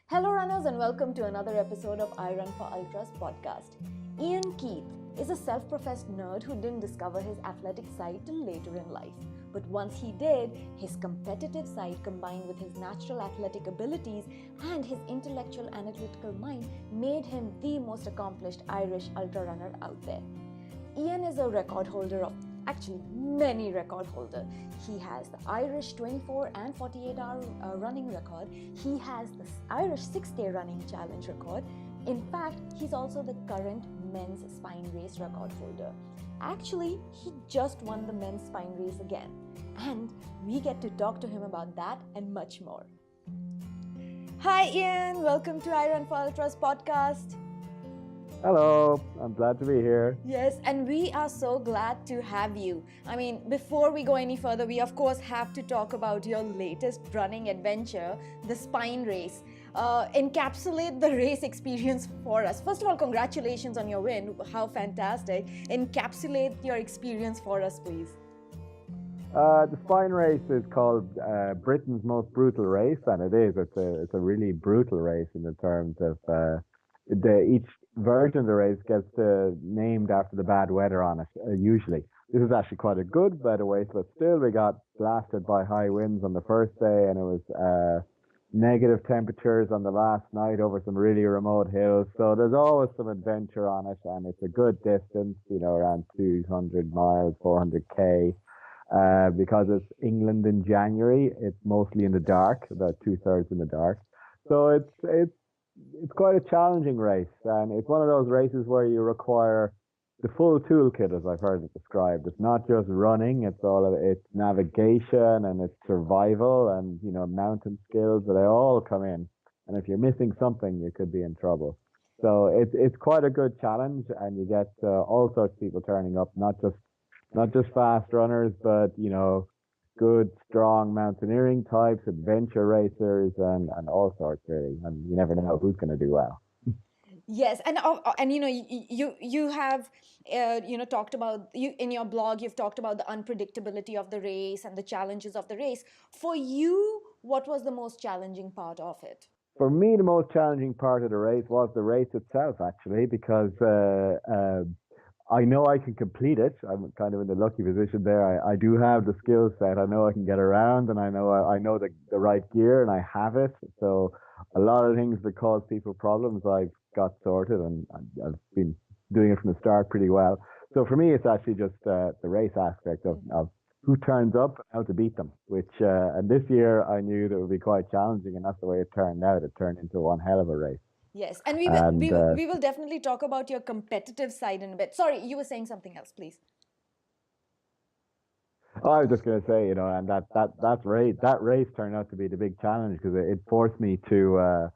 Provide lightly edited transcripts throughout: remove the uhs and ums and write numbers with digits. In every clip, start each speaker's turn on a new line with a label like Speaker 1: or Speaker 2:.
Speaker 1: Hello runners and welcome to another episode of IRUN4ULTRA's podcast. Eoin is a self-professed nerd who didn't discover his athletic side till later in life. But once he did, his competitive side combined with his natural athletic abilities and his intellectual analytical mind made him the most accomplished Irish ultra runner out there. Eoin is a record holder of many record holders. He has the Irish 24 and 48 hour running record. He has the Irish 6-day running challenge record. In fact, he's also the current men's spine race record holder. Actually, he just won the men's spine race again. And we get to talk to him about that and much more. Hi Eoin, welcome to IRUN4ULTRA's podcast.
Speaker 2: Hello, I'm glad to be here.
Speaker 1: Yes, and we are so glad to have you. I mean, before we go any further, we of course have to talk about your latest running adventure, the spine race. Encapsulate the race experience for us. First of all, congratulations on your win. How fantastic. Encapsulate your experience for us, please.
Speaker 2: The spine race is called Britain's most brutal race, and it is. It's a really brutal race in the terms of each version of the race gets named after the bad weather on it, usually. This is actually quite a good weather race, but still we got blasted by high winds on the first day, and it was negative temperatures on the last night over some really remote hills. So there's always some adventure on it, and it's a good distance, around 200 miles, 400k. Because it's England in January, it's mostly in the dark, about 2/3 in the dark. So it's quite a challenging race, and it's one of those races where you require the full toolkit, as I've heard it described. It's not just running; it's navigation and it's survival and mountain skills. They all come in, and if you're missing something, you could be in trouble. So it's quite a good challenge, and you get all sorts of people turning up, not just fast runners, but good, strong mountaineering types, adventure racers, and all sorts really. And you never know who's going to do well.
Speaker 1: Yes, and you have talked about in your blog. You've talked about the unpredictability of the race and the challenges of the race. For you, what was the most challenging part of it?
Speaker 2: For me, the most challenging part of the race was the race itself, actually, because I know I can complete it. I'm kind of in the lucky position there. I do have the skill set. I know I can get around, and I know the right gear, and I have it. So a lot of things that cause people problems, I've got sorted, and I've been doing it from the start pretty well. So for me, it's actually just the race aspect of who turns up, how to beat them. Which and this year I knew that it would be quite challenging, and that's the way it turned out. It turned into one hell of a race.
Speaker 1: Yes, and we will definitely talk about your competitive side in a bit. Sorry, you were saying something else, please.
Speaker 2: Oh, I was just going to say, and that race turned out to be the big challenge because it forced me to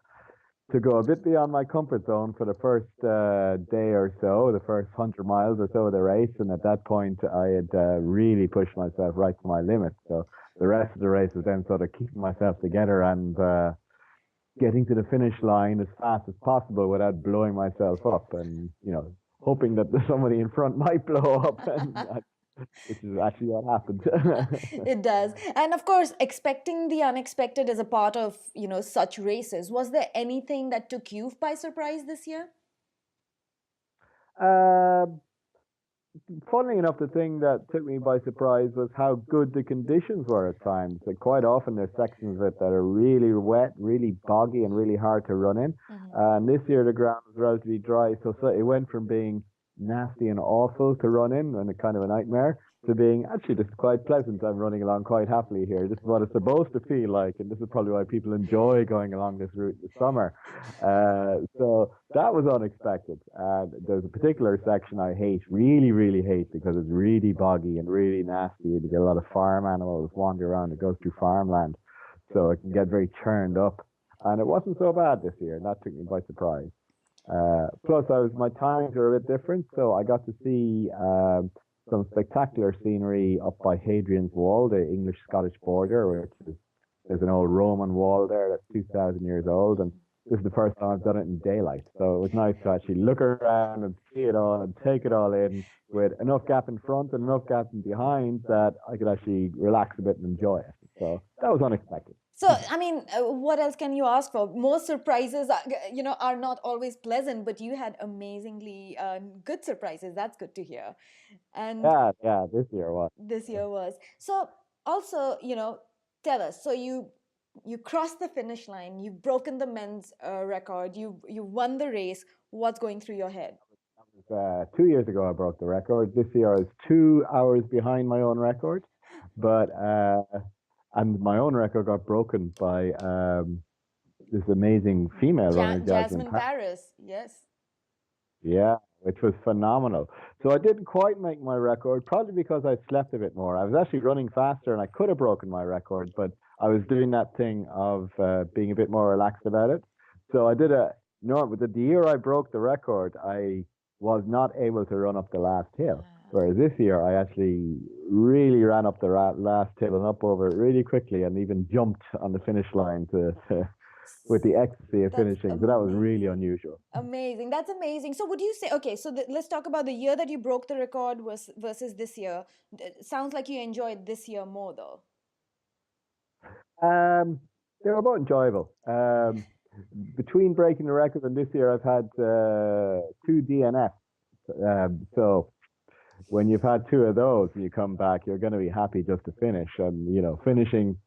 Speaker 2: go a bit beyond my comfort zone for the first day or so, the first 100 miles or so of the race, and at that point I had really pushed myself right to my limit. So the rest of the race was then sort of keeping myself together and getting to the finish line as fast as possible without blowing myself up, and hoping that somebody in front might blow up, which is actually what happened.
Speaker 1: It does. And of course, expecting the unexpected is a part of such races. Was there anything that took you by surprise this year?
Speaker 2: Funnily enough, the thing that took me by surprise was how good the conditions were at times. Like quite often there's sections of it that are really wet, really boggy, and really hard to run in. And this year the ground was relatively dry, so it went from being nasty and awful to run in and a kind of a nightmare to being actually just quite pleasant. I'm running along quite happily here. This is what it's supposed to feel like, and this is probably why people enjoy going along this route this summer. So that was unexpected. There's a particular section I really, really hate, because it's really boggy and really nasty. You get a lot of farm animals wander around. It goes through farmland, so it can get very churned up. And it wasn't so bad this year, and that took me by surprise. Plus, my timings are a bit different, so I got to see some spectacular scenery up by Hadrian's Wall, the English-Scottish border, there's an old Roman wall there that's 2,000 years old, and this is the first time I've done it in daylight. So it was nice to actually look around and see it all and take it all in with enough gap in front and enough gap in behind that I could actually relax a bit and enjoy it. So that was unexpected.
Speaker 1: So, I mean, what else can you ask for? Most surprises, are not always pleasant, but you had amazingly good surprises. That's good to hear. And
Speaker 2: Yeah, this year was.
Speaker 1: this year was. So, also, tell us. So you crossed the finish line. You've broken the men's record. You won the race. What's going through your head?
Speaker 2: 2 years ago, I broke the record. This year, I was 2 hours behind my own record, but and my own record got broken by this amazing female runner, Jasmine.
Speaker 1: Jasmine Paris. Yes.
Speaker 2: Yeah, which was phenomenal. So I didn't quite make my record, probably because I slept a bit more. I was actually running faster, and I could have broken my record, but I was doing that thing of being a bit more relaxed about it. So I did the year I broke the record, I was not able to run up the last hill. Whereas this year, I actually really ran up the last hill and up over it really quickly, and even jumped on the finish line with the ecstasy of finishing. So that was really unusual.
Speaker 1: Amazing. That's amazing. So would you say, okay, so let's talk about the year that you broke the record versus this year. Sounds like you enjoyed this year more, though.
Speaker 2: They were both enjoyable. Between breaking the record and this year, I've had 2 DNFs. So when you've had 2 of those and you come back, you're going to be happy just to finish. And, finishing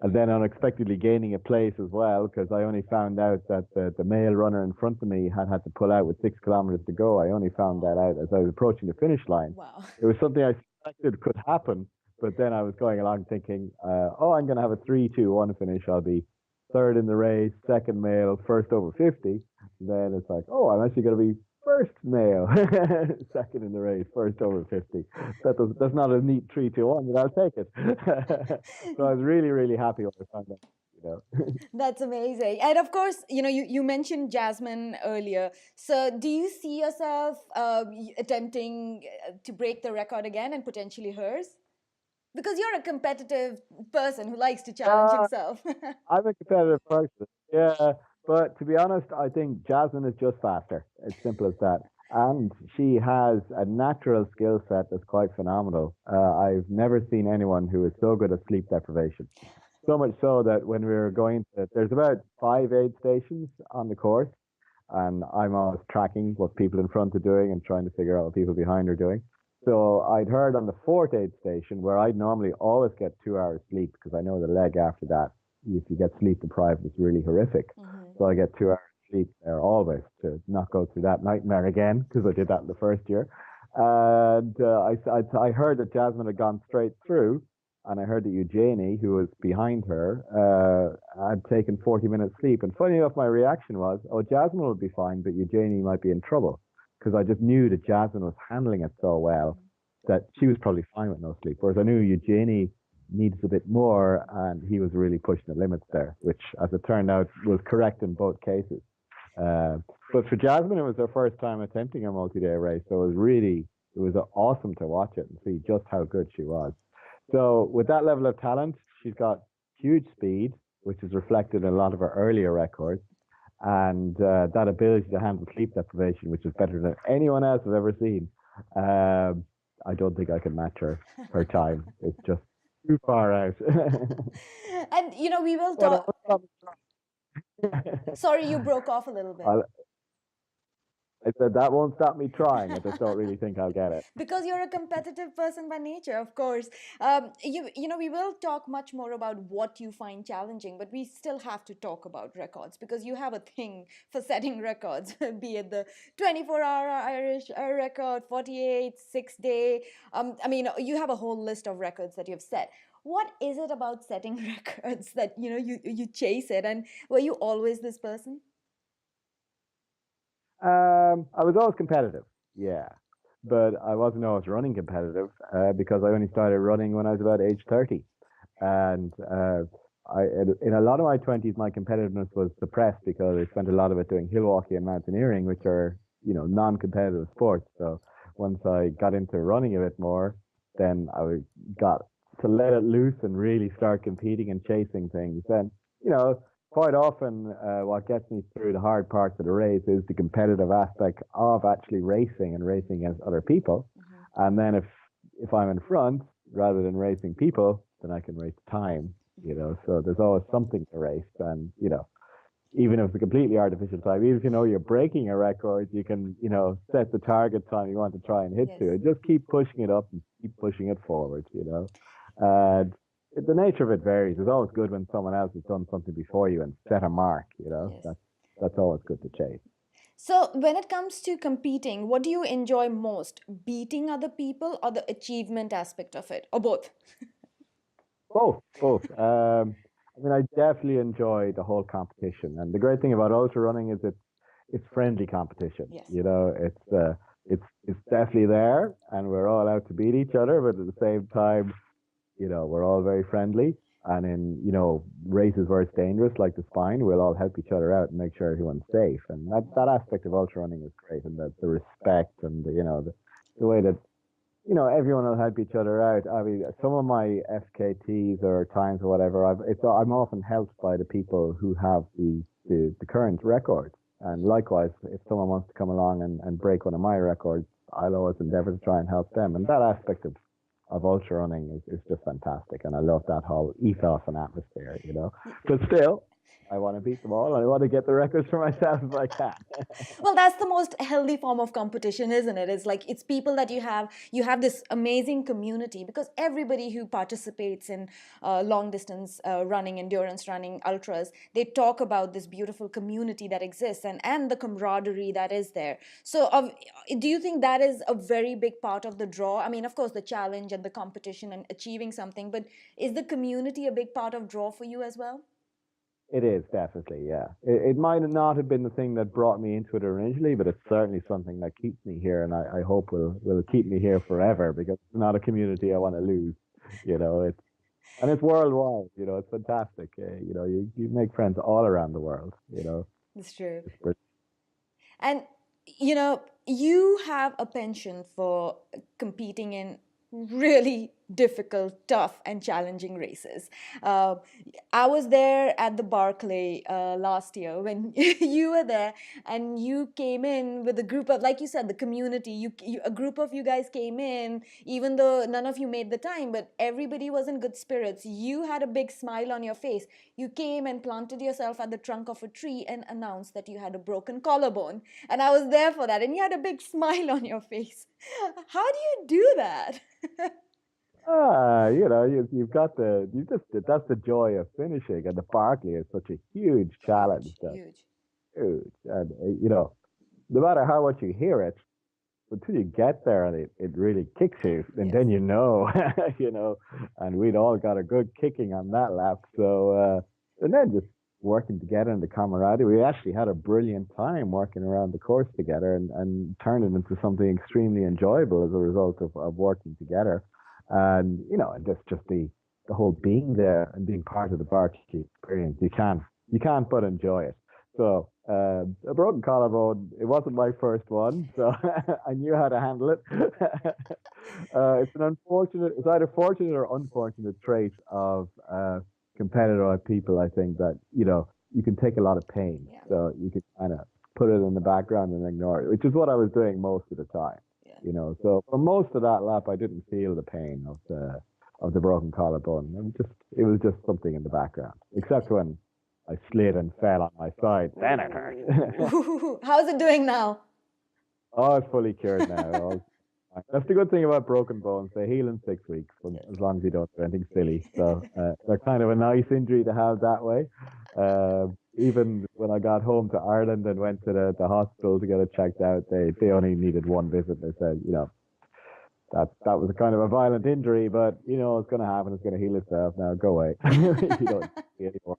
Speaker 2: and then unexpectedly gaining a place as well, because I only found out that the male runner in front of me had to pull out with 6 kilometers to go. I only found that out as I was approaching the finish line.
Speaker 1: Wow.
Speaker 2: It was something I suspected could happen, but then I was going along thinking, I'm going to have a 3-2-1 finish. I'll be third in the race, second male, first over 50. And then it's like, I'm actually going to be first male, second in the race, first over 50. That's not a neat 3-2-1, but I'll take it. So I was really, really happy when I found that.
Speaker 1: That's amazing. And of course, you mentioned Jasmine earlier. So do you see yourself attempting to break the record again and potentially hers? Because you're a competitive person who likes to challenge himself.
Speaker 2: I'm a competitive person, yeah. But to be honest, I think Jasmine is just faster. It's simple as that. And she has a natural skill set that's quite phenomenal. I've never seen anyone who is so good at sleep deprivation. So much so that when we were there's about 5 aid stations on the course, and I'm always tracking what people in front are doing and trying to figure out what people behind are doing. So I'd heard on the 4th aid station, where I'd normally always get 2 hours sleep, because I know the leg after that, if you get sleep deprived, it's really horrific. Mm-hmm. So I get 2 hours sleep there always to not go through that nightmare again, because I did that in the first year. And I heard that Jasmine had gone straight through, and I heard that Eugenie, who was behind her, had taken 40 minutes sleep. And funny enough, my reaction was, Jasmine will be fine, but Eugenie might be in trouble. Because I just knew that Jasmine was handling it so well that she was probably fine with no sleep. Whereas I knew Eugenie needs a bit more, and he was really pushing the limits there, which, as it turned out, was correct in both cases. But for Jasmine, it was her first time attempting a multi-day race, so it was awesome to watch it and see just how good she was. So with that level of talent, she's got huge speed, which is reflected in a lot of her earlier records. And that ability to handle sleep deprivation, which is better than anyone else I've ever seen. I don't think I can match her time. It's just too far out.
Speaker 1: And, we will talk. Sorry, you broke off a little bit.
Speaker 2: I said that won't stop me trying. I just don't really think I'll get it.
Speaker 1: Because you're a competitive person by nature, of course. We will talk much more about what you find challenging, but we still have to talk about records, because you have a thing for setting records, be it the 24-hour Irish record, 48, 6-day. You have a whole list of records that you've set. What is it about setting records that, you chase it? And were you always this person?
Speaker 2: I was always competitive, yeah, but I wasn't always running competitive because I only started running when I was about age 30, and in a lot of my 20s, my competitiveness was suppressed because I spent a lot of it doing hill walking and mountaineering, which are non-competitive sports. So once I got into running a bit more, then I got to let it loose and really start competing and chasing things. And quite often, what gets me through the hard parts of the race is the competitive aspect of actually racing and racing against other people. Mm-hmm. And then if I'm in front, rather than racing people, then I can race time. So there's always something to race, and even if it's a completely artificial time, even if you're breaking a record, you can set the target time you want to try and hit
Speaker 1: Yes.
Speaker 2: to, and just keep pushing it up and keep pushing it forward. And the nature of it varies. It's always good when someone else has done something before you and set a mark.
Speaker 1: Yes.
Speaker 2: That's always good to chase.
Speaker 1: So, when it comes to competing, what do you enjoy most? Beating other people or the achievement aspect of it? Or both?
Speaker 2: Both, both. I mean, I definitely enjoy the whole competition, and the great thing about ultra running is it's friendly competition.
Speaker 1: Yes.
Speaker 2: It's definitely there, and we're all out to beat each other, but at the same time, we're all very friendly. And in races where it's dangerous, like the spine, we'll all help each other out and make sure everyone's safe. And that aspect of ultra running is great, and the respect and the way that everyone will help each other out. I mean, some of my FKTs or times or whatever, I'm often helped by the people who have the current record. And likewise, if someone wants to come along and break one of my records, I'll always endeavor to try and help them. And that aspect of ultra running is just fantastic. And I love that whole ethos and atmosphere, But still, I want to beat them all. I want to get the records for myself if I can.
Speaker 1: Well, that's the most healthy form of competition, isn't it? It's like it's people that you have this amazing community, because everybody who participates in long distance running, endurance running, ultras, they talk about this beautiful community that exists, and the camaraderie that is there. So do you think that is a very big part of the draw? I mean, of course, the challenge and the competition and achieving something, but is the community a big part of draw for you as well?
Speaker 2: It is definitely, yeah. It might not have been the thing that brought me into it originally, but it's certainly something that keeps me here, and I hope will keep me here forever, because it's not a community I want to lose. It's worldwide. It's fantastic. You make friends all around the world.
Speaker 1: It's true.
Speaker 2: It's brilliant.
Speaker 1: And you have a penchant for competing in really difficult, tough, and challenging races. Uh, I was there at the Barclay last year when you were there, and you came in with a group of, like you said, the community. A group of you guys came in, even though none of you made the time, but everybody was in good spirits. You had a big smile on your face. You came and planted yourself at the trunk of a tree and announced that you had a broken collarbone. And I was there for that, and you had a big smile on your face. How do you do that?
Speaker 2: You've got that's the joy of finishing, and the Barclay is such a huge challenge.
Speaker 1: Huge,
Speaker 2: That's
Speaker 1: huge.
Speaker 2: huge, and no matter how much you hear it, until you get there and it really kicks you, and
Speaker 1: Yes.
Speaker 2: then and we'd all got a good kicking on that lap. So and then just working together in the camaraderie, we actually had a brilliant time working around the course together, and turned it into something extremely enjoyable as a result of working together. And and just the whole being there and being part of the Barclay experience, you can't but enjoy it. So a broken collarbone, it wasn't my first one, so I knew how to handle it. It's either fortunate or unfortunate trait of competitive people. I think that you can take a lot of pain,
Speaker 1: Yeah.
Speaker 2: so you can kind of put it in the background and ignore it, which is what I was doing most of the time.
Speaker 1: Yeah.
Speaker 2: So for most of that lap, I didn't feel the pain of the broken collarbone. It was just something in the background, except when I slid and fell on my side. Then it hurt.
Speaker 1: How's it doing now?
Speaker 2: Oh, it's fully cured now. That's the good thing about broken bones. They heal in 6 weeks, as long as you don't do anything silly. So they're kind of a nice injury to have that way. Even when I got home to Ireland and went to the hospital to get it checked out, they only needed one visit. They said, that was a kind of a violent injury, but it's going to happen. It's going to heal itself. Now go away. You don't see anymore.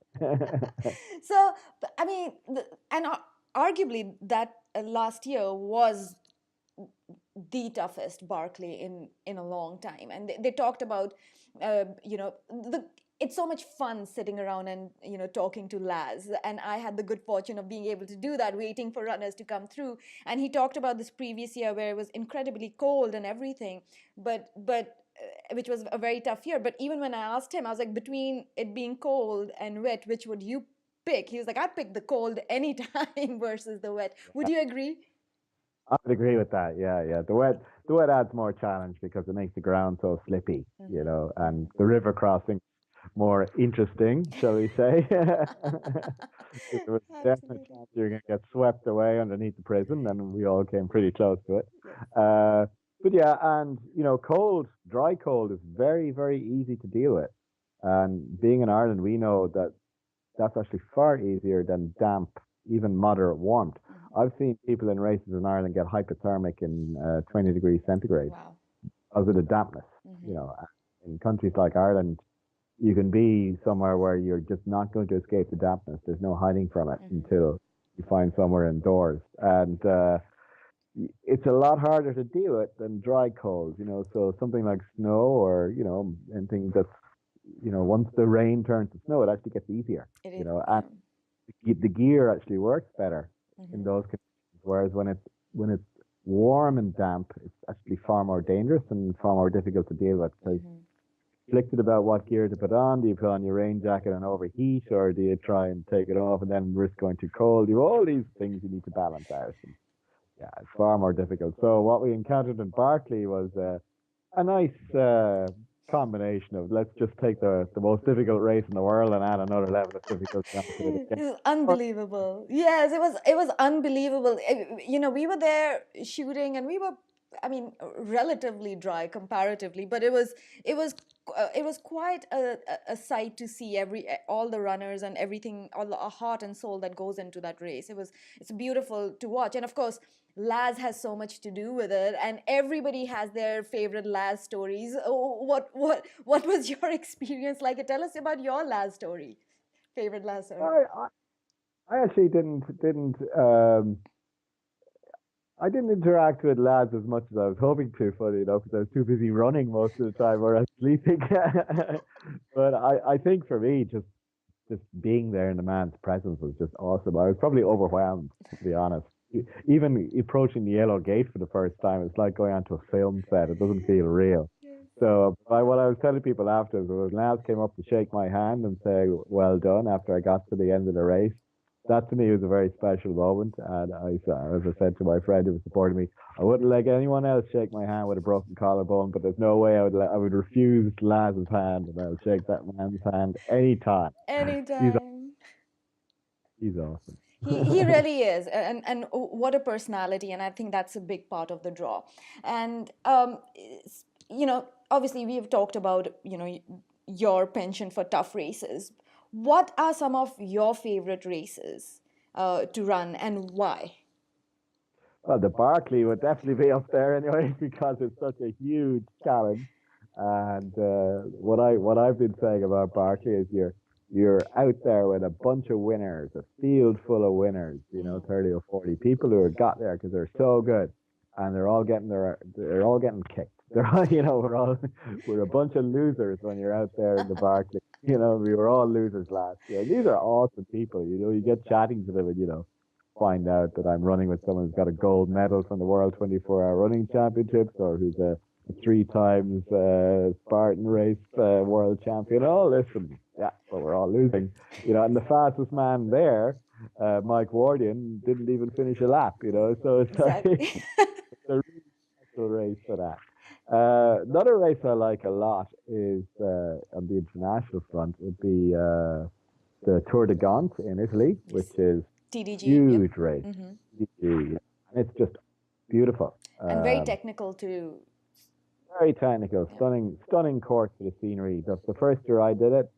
Speaker 1: So, I mean, arguably that last year was the toughest Barclay in a long time, and they talked about the it's so much fun sitting around and talking to Laz, and I had the good fortune of being able to do that, waiting for runners to come through. And he talked about this previous year where it was incredibly cold and everything, but which was a very tough year. But even when I asked him, I was like, between it being cold and wet, which would you pick? He was like, I'd pick the cold anytime versus the wet. Would you agree?
Speaker 2: I would agree with that. Yeah, yeah. The wet adds more challenge because it makes the ground so slippy, and the river crossing more interesting, shall we say. There was definite
Speaker 1: Absolutely.
Speaker 2: chance you're going to get swept away underneath the prison, and we all came pretty close to it.
Speaker 1: Yes.
Speaker 2: But yeah, and cold, dry cold is very, very easy to deal with. And being in Ireland, we know that that's actually far easier than damp, even moderate warmth.
Speaker 1: Mhm.
Speaker 2: I've seen people in races in Ireland get hypothermic in 20 degrees centigrade
Speaker 1: Wow.
Speaker 2: because of the dampness. You
Speaker 1: Mhm.
Speaker 2: know, in countries like Ireland, you can be somewhere where you're just not going to escape the dampness. There's no hiding from it
Speaker 1: Mhm.
Speaker 2: until you find somewhere indoors. And it's a lot harder to deal with than dry cold, So something like snow or, anything that's, once the rain turns to snow, it actually gets easier,
Speaker 1: It is.
Speaker 2: and
Speaker 1: Yeah.
Speaker 2: the gear actually works better in
Speaker 1: Mhm.
Speaker 2: those conditions. Whereas when it's warm and damp, it's actually far more dangerous and far more difficult to deal with because
Speaker 1: Mhm.
Speaker 2: conflicted about what gear to put on. Do you put on your rain jacket and overheat, or do you try and take it off and then risk going too cold? You have all these things you need to balance out. And yeah, it's far more difficult. So what we encountered in Barclay was a nice combination of let's just take the most difficult race in the world and add another level of difficulty onto it again.
Speaker 1: It's unbelievable. Yes, it was unbelievable. We were there shooting, and we were, I mean, relatively dry comparatively, but it was quite a sight to see all the runners and everything, all the heart and soul that goes into that race. It's beautiful to watch, and of course, Laz has so much to do with it, and everybody has their favorite Laz stories. Oh, what was your experience like? Tell us about your Laz story, favorite Laz story.
Speaker 2: I actually I didn't interact with lads as much as I was hoping to, funny enough, because I was too busy running most of the time or I was sleeping. But I think for me, just being there in the man's presence was just awesome. I was probably overwhelmed, to be honest. Even approaching the yellow gate for the first time, it's like going onto a film set. It doesn't feel real. So what I was telling people afterwards was Laz came up to shake my hand and say, well done, after I got to the end of the race. That to me was a very special moment. And as I said to my friend who was supporting me, I wouldn't let anyone else shake my hand with a broken collarbone, but there's no way I would refuse Laz's hand, and I'll shake that man's hand anytime. He's
Speaker 1: Anytime.
Speaker 2: he's awesome.
Speaker 1: He really is, and what a personality, and I think that's a big part of the draw. And obviously we've talked about your penchant for tough races. What are some of your favorite races to run, and why?
Speaker 2: Well, the Barclay would definitely be up there anyway because it's such a huge challenge. And what I've been saying about Barclay is you're out there with a bunch of winners, a field full of winners, 30 or 40 people who have got there because they're so good, and they're all getting kicked. They're all, we're a bunch of losers when you're out there in the Barclay. We were all losers last year. These are awesome people. You get chatting to them and find out that I'm running with someone who's got a gold medal from the World 24-Hour Running Championships, or who's a three times Spartan race world champion. All this, and yeah, but we're all losing. And the fastest man there, Mike Wardian, didn't even finish a lap. So it's like
Speaker 1: Exactly.
Speaker 2: it's a really special race for that. Another race I like a lot is on the international front would be the Tour de Gaunt in Italy, which is
Speaker 1: TDG. Yep.
Speaker 2: huge race.
Speaker 1: Hmm.
Speaker 2: And it's just beautiful.
Speaker 1: And very technical too.
Speaker 2: Very technical,
Speaker 1: Yeah.
Speaker 2: stunning course for the scenery. The first year I did it,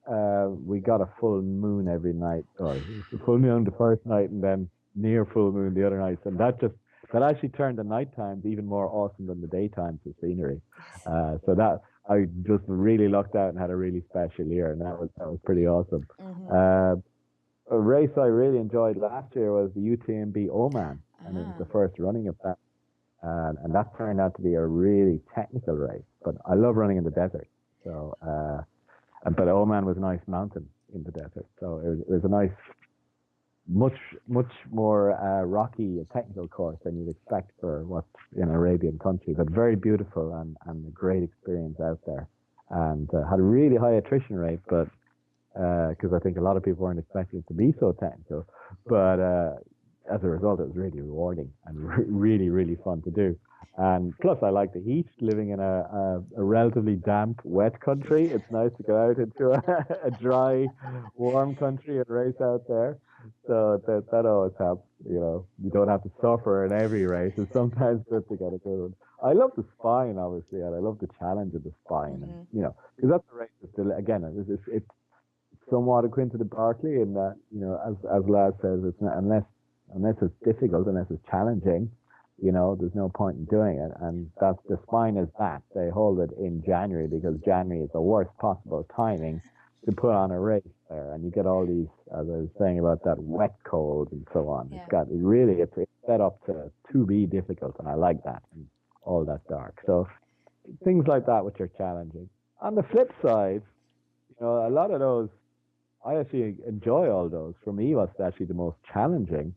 Speaker 2: we got a full moon every night, or full moon the first night, and then near full moon the other nights, and that actually turned the night times even more awesome than the daytimes for scenery.
Speaker 1: Yes.
Speaker 2: So that I just really lucked out and had a really special year, and that was pretty awesome.
Speaker 1: Hmm.
Speaker 2: Uh, a race I really enjoyed last year was the UTMB Oman, and it was
Speaker 1: Ah.
Speaker 2: the first running of that. And that turned out to be a really technical race. But I love running in the desert. So, but Oman was a nice mountain in the desert. So it was a nice, much more rocky, technical course than you'd expect for what's in Arabian country. But very beautiful and a great experience out there. And had a really high attrition rate, but because I think a lot of people weren't expecting it to be so technical. But as a result, it was really rewarding and really, really fun to do. And plus, I like the heat. Living in a relatively damp, wet country, it's nice to go out into a dry, warm country and race out there. So that always helps. You don't have to suffer in every race. It's sometimes good to get a good one. I love the spine, obviously, and I love the challenge of the spine, and because that's the race. That's still, again, it's somewhat akin to the Barclay in that, as Laz says, it's not, unless it's difficult, unless it's challenging, there's no point in doing it. And that's the spine is that. They hold it in January because January is the worst possible timing to put on a race there. And you get all these, as I was saying about that wet cold and so on.
Speaker 1: Yeah.
Speaker 2: It's set up to be difficult, and I like that, and all that dark. So things like that which are challenging. On the flip side, a lot of those, I actually enjoy all those. For me, what's actually the most challenging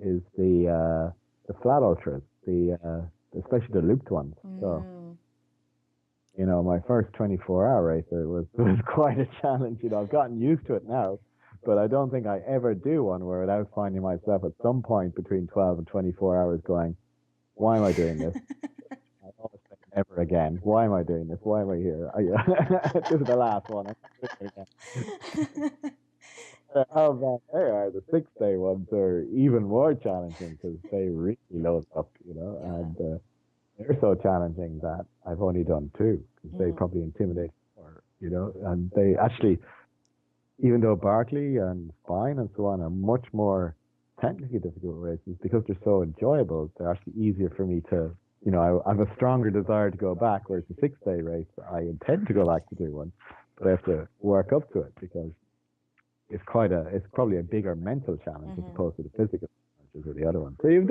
Speaker 2: is the flat ultras, especially the looped ones. So, my first 24-hour race was quite a challenge. I've gotten used to it now, but I don't think I ever do one where without finding myself at some point between 12 and 24 hours going, why am I doing this? I always think never again. Why am I doing this? Why am I here? This is the last one. I'm not doing it again. How bad they are. The 6-day ones are even more challenging because they really load up, and they're so challenging that I've only done 2 because they probably intimidate more, and they actually, even though Barclay and Spine and so on are much more technically difficult races, because they're so enjoyable, they're actually easier for me to, I have a stronger desire to go back, whereas the 6-day race, I intend to go back to do one, but I have to work up to it because it's probably a bigger mental challenge as opposed to the physical challenges of the other one. So you have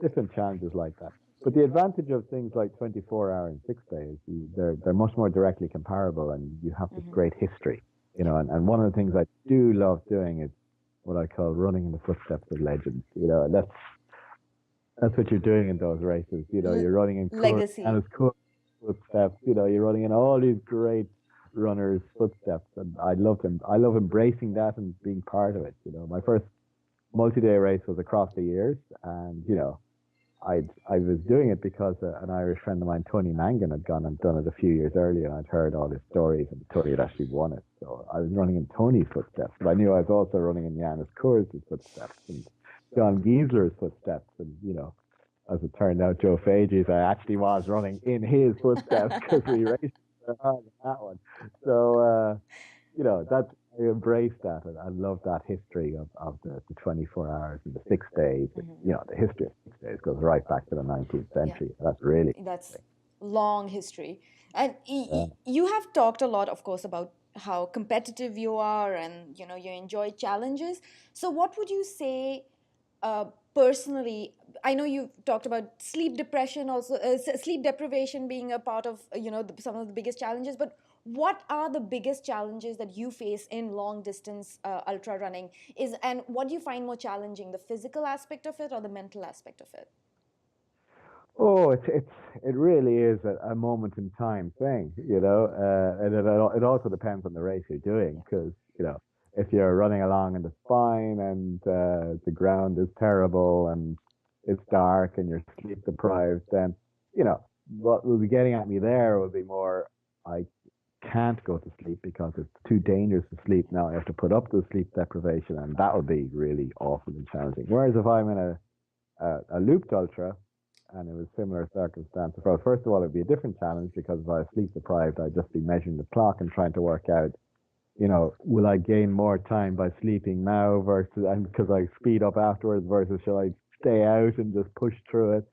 Speaker 2: different challenges like that. But the advantage of things like 24-hour and 6 days, they're much more directly comparable, and you have this great history, and one of the things I do love doing is what I call running in the footsteps of legends, and that's what you're doing in those races, you're running in
Speaker 1: legacy
Speaker 2: and it's cool footsteps, you're running in all these great runners' footsteps, and I love embracing that and being part of it. My first multi-day race was across the years, and I was doing it because an Irish friend of mine, Tony Mangan, had gone and done it a few years earlier, and I'd heard all his stories, and Tony had actually won it. So I was running in Tony's footsteps, but I knew I was also running in Janis Kurs' footsteps and John Giesler's footsteps, and as it turned out, Joe Fages, I actually was running in his footsteps because we raced hard on that one. So that's, I embrace that, and I love that history of the 24 hours and the 6 days. The history of 6 days goes right back to the 19th century. Yeah.
Speaker 1: That's long history. And you have talked a lot, of course, about how competitive you are, and you enjoy challenges. So what would you say personally? I know you've talked about sleep depression, also sleep deprivation being a part of some of the biggest challenges, but what are the biggest challenges that you face in long distance ultra running, and what do you find more challenging, the physical aspect of it or the mental aspect of it?
Speaker 2: Oh, it really is a moment in time thing, and it also depends on the race you're doing, because if you're running along in the spine and the ground is terrible and it's dark and you're sleep deprived, then what will be getting at me there will be more, I can't go to sleep because it's too dangerous to sleep. Now I have to put up with sleep deprivation, and that would be really awful and challenging. Whereas if I'm in a looped ultra, and it was similar circumstances. Well, first of all, it'd be a different challenge because if I was sleep deprived, I'd just be measuring the clock and trying to work out, will I gain more time by sleeping now and because I speed up afterwards, versus shall I stay out and just push through it?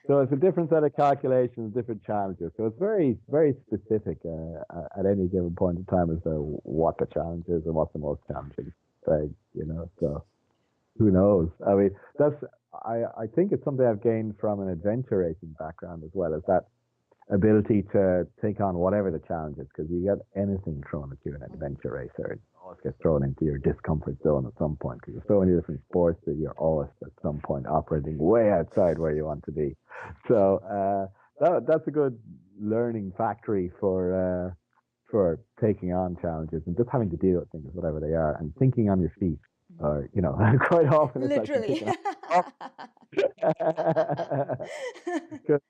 Speaker 2: So it's a different set of calculations, different challenges. So it's very, very specific at any given point in time as to what the challenge is and what's the most challenging thing, So who knows? I mean, I think it's something I've gained from an adventure racing background as well, is that ability to take on whatever the challenge is, because you get anything thrown at you in an adventure racer, it always gets thrown into your discomfort zone at some point, because there's so many different sports that you're always at some point operating way outside where you want to be. So that's a good learning factory for taking on challenges and just having to deal with things, whatever they are, and thinking on your feet. Or quite often it's
Speaker 1: literally.
Speaker 2: like Because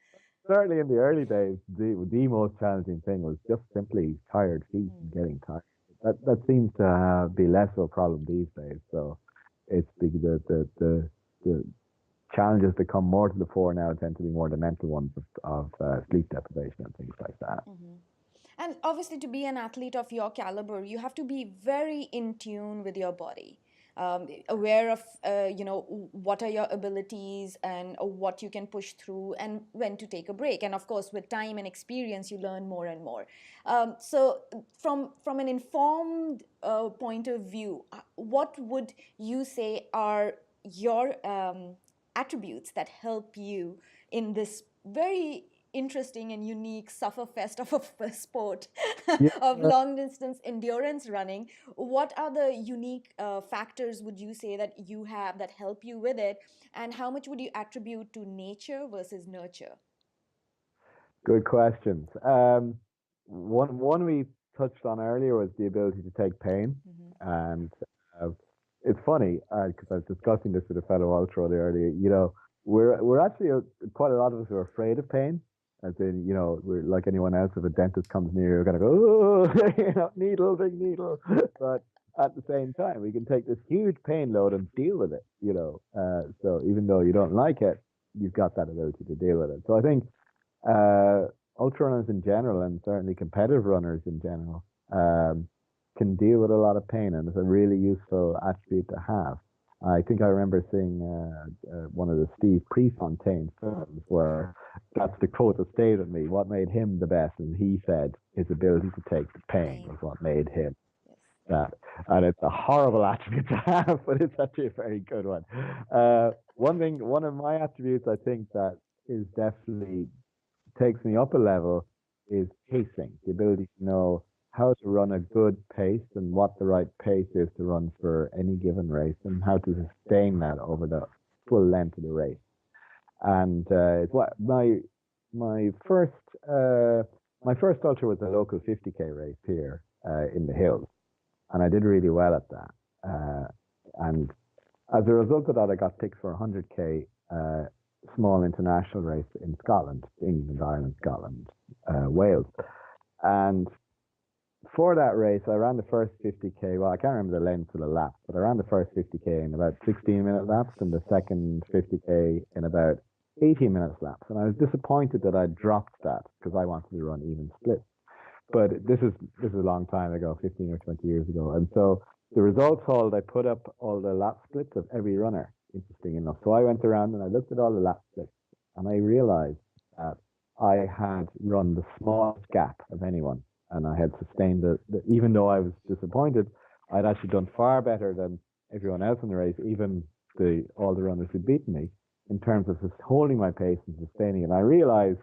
Speaker 2: certainly in the early days, the most challenging thing was just simply tired feet and getting tired. That seems to be less of a problem these days. So it's the challenges that come more to the fore now tend to be more the mental ones of sleep deprivation and things like that.
Speaker 1: And obviously, to be an athlete of your caliber, you have to be very in tune with your body, aware of what are your abilities and what you can push through, and when to take a break. And of course, with time and experience, you learn more and more. So, from an informed point of view, what would you say are your attributes that help you in this very interesting and unique sufferfest of a sport of
Speaker 2: Yeah,
Speaker 1: long distance endurance running? What are the unique factors would you say that you have that help you with it, and how much would you attribute to nature versus nurture?
Speaker 2: good questions. One we touched on earlier was the ability to take pain, and uh, it's funny because I was discussing this with a fellow ultra earlier. We're actually quite a lot of us are afraid of pain. As in, we're like anyone else. If a dentist comes near, you're gonna go, oh, needle, big needle. But at the same time, we can take this huge pain load and deal with it. So even though you don't like it, you've got that ability to deal with it. So I think uh, ultra runners in general, and certainly competitive runners in general, can deal with a lot of pain, and it's a really useful attribute to have. I think I remember seeing one of the Steve Prefontaine films where that's the quote that stayed with me. What made him the best, and he said his ability to take the pain was what made him that. And it's a horrible attribute to have, but it's actually a very good one. One of my attributes, I think that is definitely takes me up a level is pacing, the ability to know how to run a good pace and what the right pace is to run for any given race and how to sustain that over the full length of the race. And it's what my first my first ultra was a local 50k race here in the hills, and I did really well at that. And as a result of that, I got picked for a 100k small international race in Scotland, England, Ireland, Scotland, Wales. And for that race, I ran the first 50k. Well, I can't remember the length of the lap, but I ran the first 50k in about 16-minute laps, and the second 50k in about 18-minute laps. And I was disappointed that I dropped that because I wanted to run even splits. But this is a long time ago, 15 or 20 years ago, and so the results hold. I put up all the lap splits of every runner. Interesting enough, so I went around and I looked at all the lap splits, and I realized that I had run the smallest gap of anyone, and I had sustained even though I was disappointed, I'd actually done far better than everyone else in the race, even all the runners who'd beaten me, in terms of just holding my pace and sustaining it. And I realized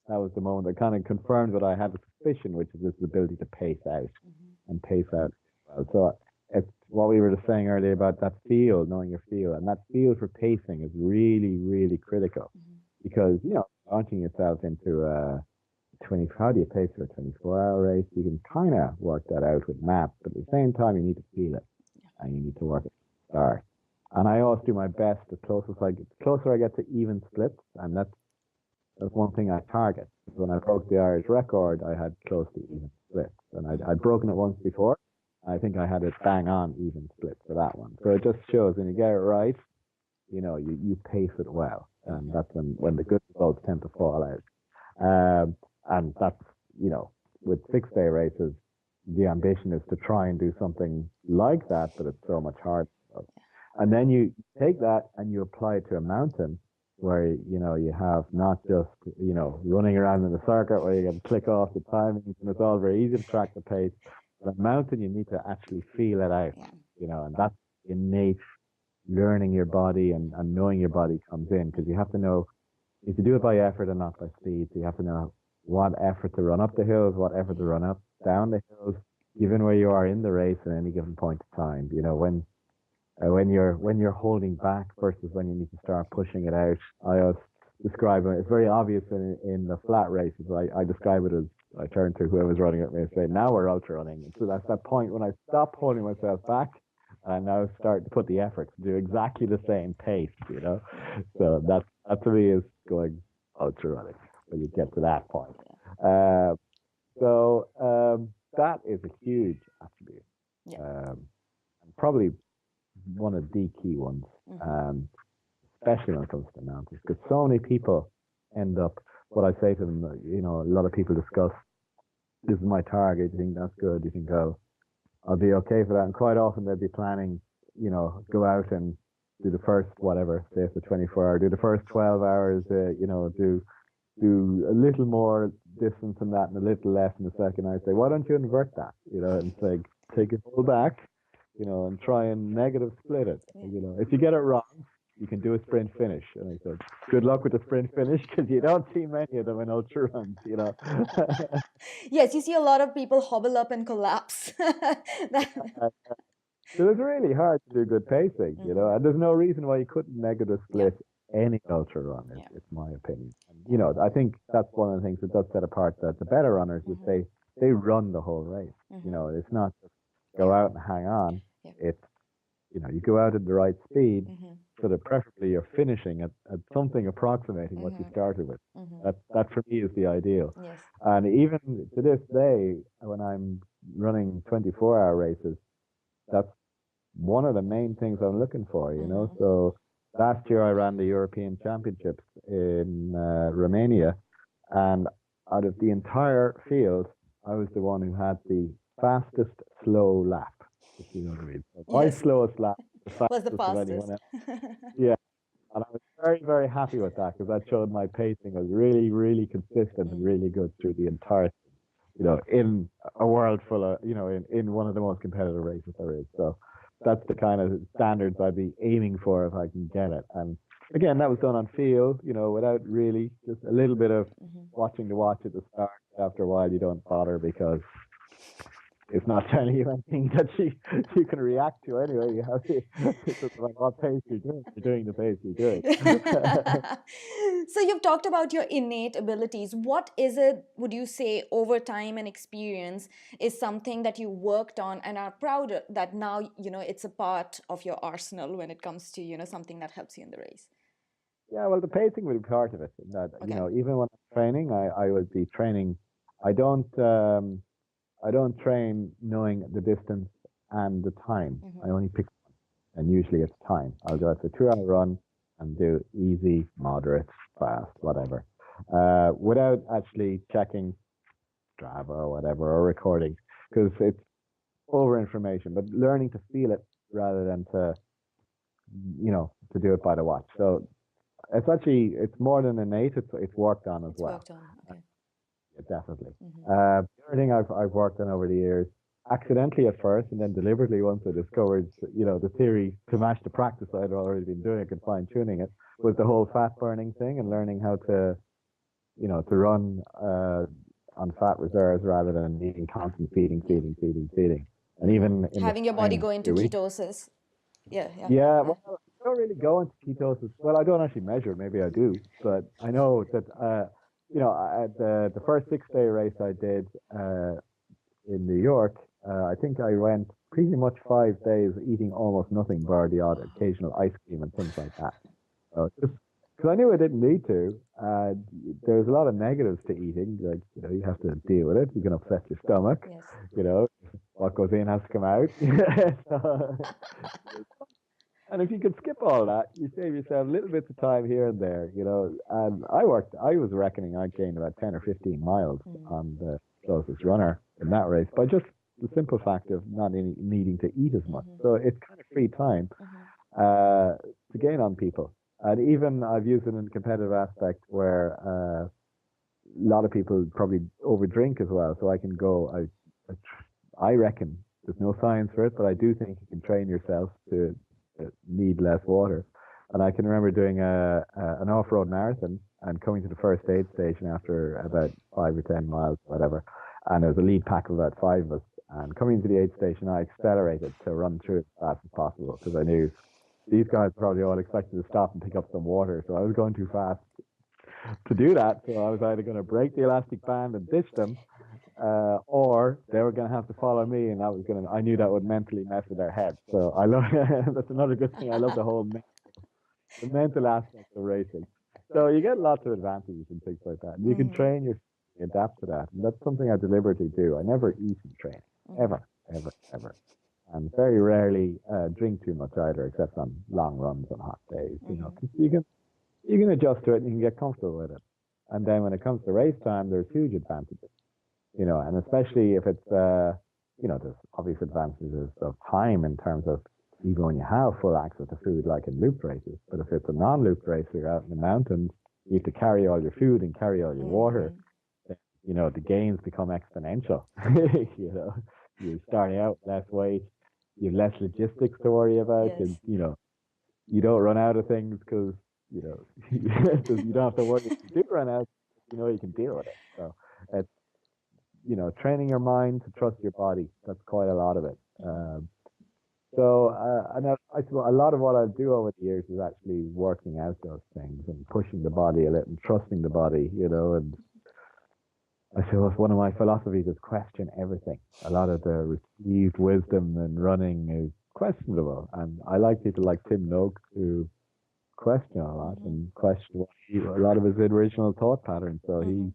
Speaker 2: that was the moment that kind of confirmed what I had a suspicion, which is this ability to pace out and pace out well. So it's what we were just saying earlier about that feel, knowing your feel, and that feel for pacing is really, really critical because, launching yourself into how do you pace for a 24-hour race? You can kind of work that out with maps, but at the same time, you need to feel it and you need to work it from the start. And I always do my best the closer I get to even splits, and that's one thing I target. When I broke the Irish record, I had close to even splits, and I'd broken it once before. I think I had it bang on even split for that one. So it just shows when you get it right, you pace it well, and that's when the good results tend to fall out. And that's with 6-day races, the ambition is to try and do something like that, but it's so much harder. And then you take that and you apply it to a mountain where, you have not just, running around in the circuit where you can click off the timings and it's all very easy to track the pace. But a mountain, you need to actually feel it out, and that's innate learning your body and knowing your body comes in because you have to know, you have to do it by effort and not by speed. So you have to know what effort to run up the hills, what effort to run up, down the hills, given where you are in the race at any given point of time. When you're holding back versus when you need to start pushing it out. I always describe it. It's very obvious in the flat races. I describe it as I turn to whoever's running at me and say, "Now we're ultra running." And so that's that point when I stop holding myself back and I'm now starting to put the effort to do exactly the same pace, you know. So that to me is going ultra running when you get to that point. Uh, that is a huge attribute,
Speaker 1: Yeah.
Speaker 2: and probably one of the key ones, especially when it comes to mountains, because so many people end up. What I say to them, a lot of people discuss, this is my target. Do you think that's good? Do you think I'll be okay for that? And quite often they'll be planning, go out and do the first whatever, say it's a 24-hour, do the first 12 hours, do a little more distance than that and a little less in the second. I say, why don't you invert that? And say, take it all back, and try and negative split it. If you get it wrong, you can do a sprint finish. And I said, good luck with the sprint finish, because you don't see many of them in ultra runs,
Speaker 1: Yes, you see a lot of people hobble up and collapse.
Speaker 2: So it's really hard to do good pacing, and there's no reason why you couldn't negative split any ultra run, it's my opinion. And, I think that's one of the things that does set apart the better runners, is they run the whole race. It's not just go out and hang on. It's, you go out at the right speed, so that preferably you're finishing at something approximating what you started with. That for me is the ideal.
Speaker 1: Yes.
Speaker 2: And even to this day, when I'm running 24-hour races, that's one of the main things I'm looking for, So last year I ran the European Championships in Romania, and out of the entire field, I was the one who had the fastest slow lap, if you know what I mean. So my slowest lap
Speaker 1: was the fastest.
Speaker 2: Yeah, and I was very, very happy with that, because that showed my pacing was really, really consistent and really good through the entire, in a world full of, in one of the most competitive races there is. So that's the kind of standards I'd be aiming for if I can get it. And again, that was done on feel, without really, just a little bit of watching the watch at the start. After a while, you don't bother, because it's not telling you anything that you can react to anyway. You have to, it's just like what pace you're doing. You're doing the pace you're doing.
Speaker 1: So you've talked about your innate abilities. What is it, would you say, over time and experience is something that you worked on and are proud that now, it's a part of your arsenal when it comes to, something that helps you in the race?
Speaker 2: Yeah, well, the pacing will be part of it. That, even when I'm training, I would be training. I don't train knowing the distance and the time. I only pick one, and usually it's time. I'll go out for a 2-hour run and do easy, moderate, fast, whatever, without actually checking Strava or whatever, or recording, because it's over information. But learning to feel it rather than to do it by the watch. So it's more than innate. It's worked on as well.
Speaker 1: Worked on. Okay.
Speaker 2: Yeah, definitely. The other thing I've worked on over the years, accidentally at first, and then deliberately once I discovered, the theory to match the practice I'd already been doing and fine tuning it, was the whole fat burning thing, and learning how to, to run on fat reserves rather than needing constant feeding. And even
Speaker 1: having your body go into ketosis. Yeah.
Speaker 2: Well, I don't really go into ketosis. Well, I don't actually measure. Maybe I do, but I know that at the first 6-day race I did in New York, I think I went pretty much 5 days eating almost nothing, bar the odd occasional ice cream and things like that. So just because I knew I didn't need to. There's a lot of negatives to eating. Like, you have to deal with it. You can upset your stomach.
Speaker 1: Yes.
Speaker 2: What goes in has to come out. And if you could skip all that, you save yourself little bits of time here and there, And I was reckoning I gained about 10 or 15 miles on the closest runner in that race by just the simple fact of not needing to eat as much. So it's kind of free time to gain on people. And even I've used it in a competitive aspect where a lot of people probably overdrink as well. So I can go, I reckon there's no science for it, but I do think you can train yourself to need less water. And I can remember doing an off-road marathon and coming to the first aid station after about 5 or 10 miles, whatever. And there was a lead pack of about 5 of us. And coming to the aid station, I accelerated to run through it as fast as possible, because I knew these guys probably all expected to stop and pick up some water. So I was going too fast to do that. So I was either going to break the elastic band and ditch them, or they were going to have to follow me, and I knew that would mentally mess with their heads. So I love that's another good thing. I love the mental aspect of racing. So you get lots of advantages and things like that. And you can train your adapt to that, and that's something I deliberately do. I never eat in training, ever, ever, ever, and very rarely drink too much either, except on long runs on hot days. 'Cause you can adjust to it and you can get comfortable with it. And then when it comes to race time, there's huge advantages, and especially if it's, there's obvious advantages of time in terms of even when you have full access to food, like in loop races. But if it's a non-loop race, you're out in the mountains, you have to carry all your food and carry all your water. The gains become exponential. You're starting out with less weight, you have less logistics to worry about, and you don't run out of things because you don't have to worry if you do run out. You can deal with it. So it's training your mind to trust your body. That's quite a lot of it. And I suppose a lot of what I do over the years is actually working out those things and pushing the body a little and trusting the body, and I suppose one of my philosophies is question everything. A lot of the received wisdom in running is questionable. And I like people like Tim Noakes who question a lot and question a lot of his original thought patterns. So he's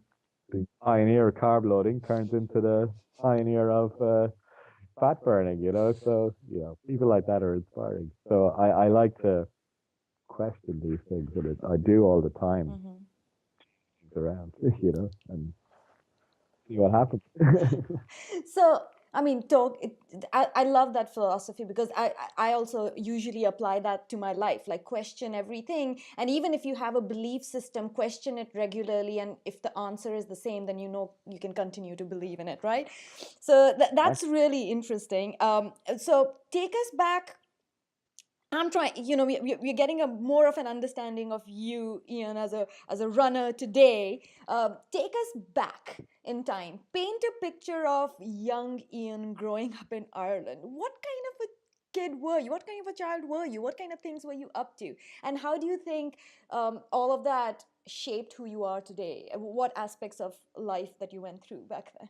Speaker 2: the pioneer of carb loading turns into the pioneer of fat burning, So, people like that are inspiring. So I like to question these things, and I do all the time around, and see what happens.
Speaker 1: So, I mean, I love that philosophy because I also usually apply that to my life, like question everything. And even if you have a belief system, question it regularly. And if the answer is the same, then you can continue to believe in it, right? So that's really interesting. So take us back. I'm trying, we're getting a more of an understanding of you, Eoin, as a runner today. Take us back in time. Paint a picture of young Eoin growing up in Ireland. What kind of a kid were you? What kind of a child were you? What kind of things were you up to? And how do you think all of that shaped who you are today? What aspects of life that you went through back then?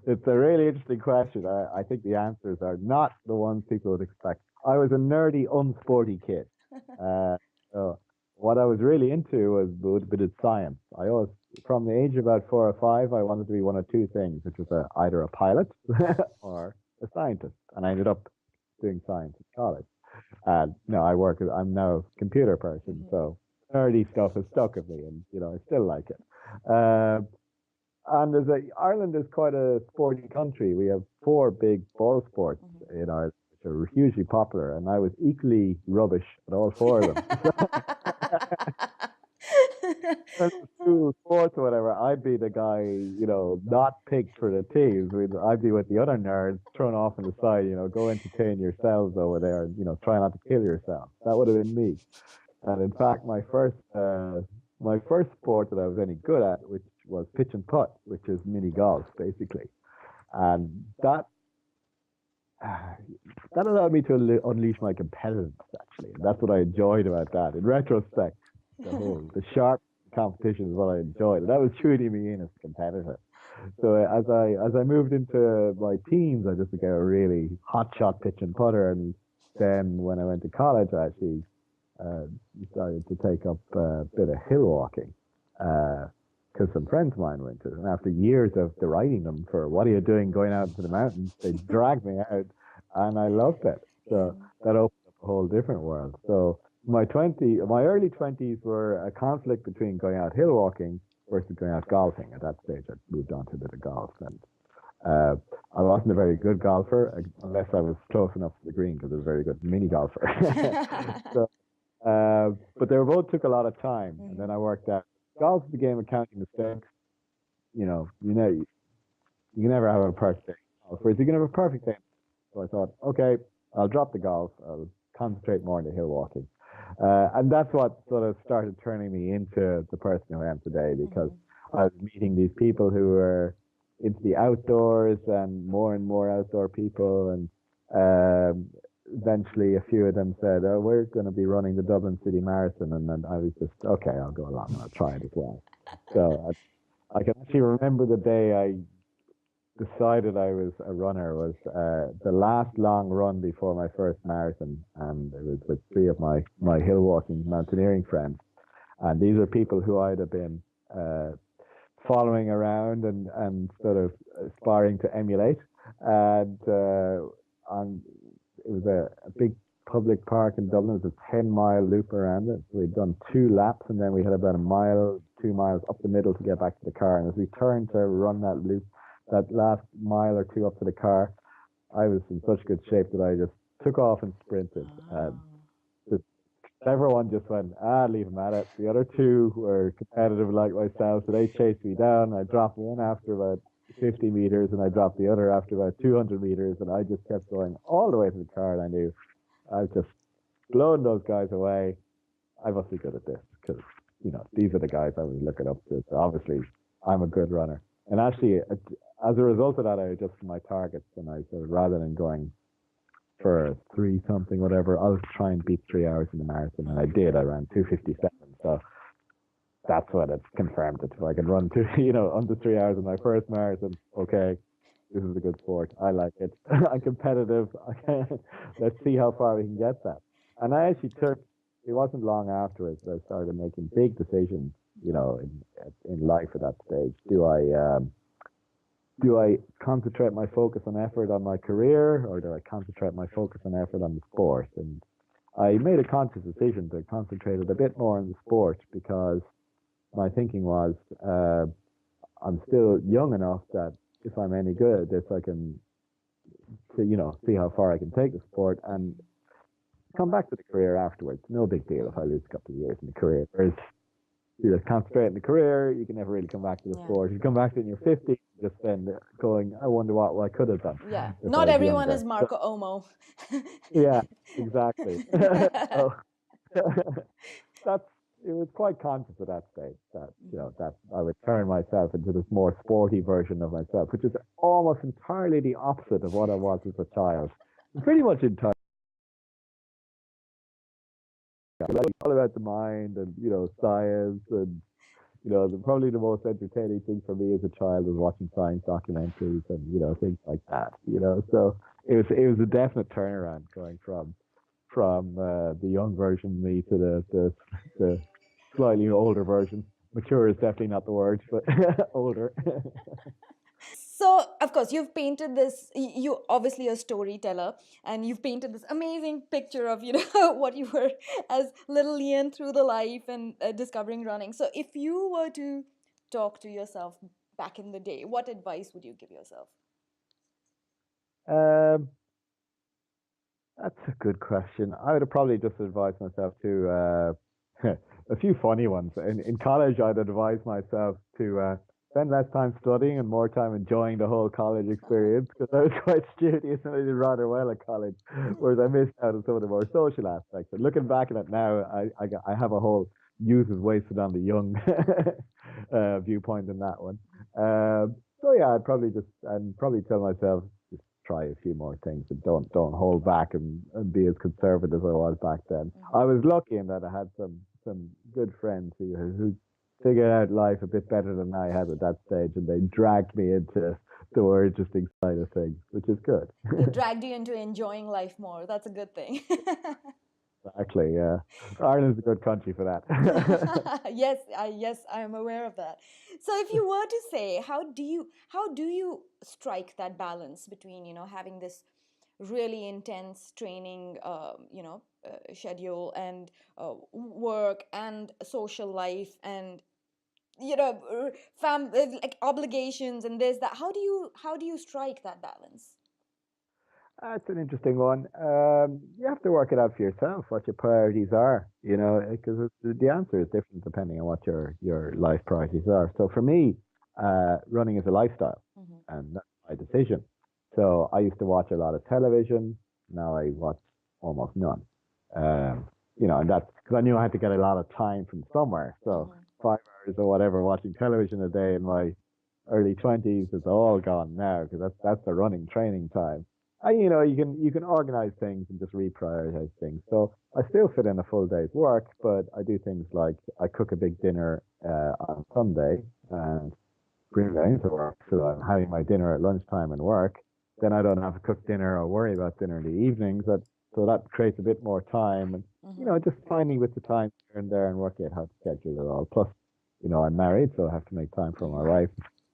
Speaker 2: It's a really interesting question. I think the answers are not the ones people would expect. I was a nerdy, unsporty kid. So what I was really into was a bit of science. From the age of about 4 or 5, I wanted to be one of two things, which was either a pilot or a scientist. And I ended up doing science in college. No, I'm now a computer person, so nerdy stuff has stuck with me, and I still like it. And Ireland is quite a sporty country. We have 4 big ball sports in Ireland, which are hugely popular, and I was equally rubbish at all 4 of them. School sports or whatever, I'd be the guy, not picked for the teams. I'd be with the other nerds thrown off on the side, go entertain yourselves over there, and, try not to kill yourself. That would have been me. And in fact, my first sport that I was any good at, which was pitch and putt, which is mini golf, basically. And that allowed me to unleash my competitiveness, actually. And that's what I enjoyed about that. In retrospect, the sharp competition is what I enjoyed. And that was tuning me in as a competitor. So as I moved into my teens, I just became a really hotshot pitch and putter. And then when I went to college, I actually started to take up a bit of hill walking because some friends of mine went to it. And after years of deriding them for what are you doing going out into the mountains, they dragged me out, and I loved it. So that opened up a whole different world. So my early 20s were a conflict between going out hill walking versus going out golfing. At that stage, I moved on to a bit of golf, and I wasn't a very good golfer unless I was close enough to the green, because I was a very good mini golfer. So, but they both took a lot of time, and then I worked out. Golf is the game of counting mistakes. You can never have a perfect day. Whereas you can have a perfect day. So I thought, okay, I'll drop the golf. I'll concentrate more on the hill walking. And that's what sort of started turning me into the person who I am today, because I was meeting these people who were into the outdoors and more outdoor people. And eventually a few of them said, oh, we're going to be running the Dublin City Marathon. And then I was just, okay, I'll go along and I'll try it as well. So I can actually remember the day I decided I was a runner was the last long run before my first marathon, and it was with three of my hill walking mountaineering friends, and these are people who I'd have been following around and sort of aspiring to emulate, and on it was a big public park in Dublin. It was a 10-mile loop around it. So we'd done 2 laps, and then we had about a mile, 2 miles up the middle to get back to the car. And as we turned to run that loop, that last mile or two up to the car, I was in such good shape that I just took off and sprinted. The clever one just went, leave him at it. The other two were competitive like myself, so they chased me down. I dropped one after about 50 meters, and I dropped the other after about 200 meters, and I just kept going all the way to the car, and I knew I've just blown those guys away. I must be good at this because, these are the guys I was looking up to. So obviously, I'm a good runner. And actually, as a result of that, I adjusted my targets, and I said, rather than going for 3 something, whatever, I'll try and beat 3 hours in the marathon. And I did. I ran 2:57. So that's what it's confirmed. If I can run under 3 hours in my first marathon, okay, this is a good sport. I like it. I'm competitive. Let's see how far we can get that. And I actually it wasn't long afterwards that I started making big decisions, in life at that stage. Do I concentrate my focus and effort on my career, or do I concentrate my focus and effort on the sport? And I made a conscious decision to concentrate a bit more on the sport, because my thinking was, I'm still young enough that if I'm any good at this, I can, see how far I can take the sport and come back to the career afterwards. No big deal if I lose a couple of years in the career. Whereas you just concentrate in the career, you can never really come back to the sport. You come back to it in your 50s, just then going, I wonder what I could have done.
Speaker 1: Yeah, not everyone is Marco Omo.
Speaker 2: Yeah, exactly. So, it was quite conscious at that stage that that I would turn myself into this more sporty version of myself, which is almost entirely the opposite of what I was as a child. Pretty much entirely. All about the mind and science, and probably the most entertaining thing for me as a child was watching science documentaries and things like that. So it was a definite turnaround going from the young version of me to the slightly older version. Mature is definitely not the word, but older.
Speaker 1: So, of course, you've painted this, you obviously a storyteller, and you've painted this amazing picture of, what you were as little Eoin through the life and discovering running. So if you were to talk to yourself back in the day, what advice would you give yourself?
Speaker 2: That's a good question. I would have probably just advised myself to a few funny ones. In college, I'd advise myself to spend less time studying and more time enjoying the whole college experience, because I was quite studious and I did rather well at college, whereas I missed out on some of the more social aspects. But looking back at it now, I have a whole youth is wasted on the young viewpoint in that one. So yeah, I'd probably tell myself, try a few more things and don't hold back and be as conservative as I was back then. I was lucky in that I had some good friends who figured out life a bit better than I had at that stage, and they dragged me into the more interesting side of things, which is good.
Speaker 1: They dragged you into enjoying life more. That's a good thing.
Speaker 2: Exactly, yeah. Ireland's a good country for that.
Speaker 1: Yes, I am aware of that. So if you were to say, how do you strike that balance between, having this really intense training, schedule and work and social life and like obligations and this that? How do you strike that balance?
Speaker 2: That's an interesting one. You have to work it out for yourself what your priorities are, because the answer is different depending on what your life priorities are. So for me, running is a lifestyle, and that's my decision. So I used to watch a lot of television. Now I watch almost none. And that's because I knew I had to get a lot of time from somewhere. So 5 hours or whatever watching television a day in my early 20s is all gone now, because that's the running training time. And you can organize things and just reprioritize things. So I still fit in a full day's work, but I do things like I cook a big dinner on Sunday, and bring that into work. So I'm having my dinner at lunchtime and work. Then I don't have to cook dinner or worry about dinner in the evenings. So that creates a bit more time, and just finding with the time here and there and working out how to schedule it all. Plus, I'm married, so I have to make time for my wife.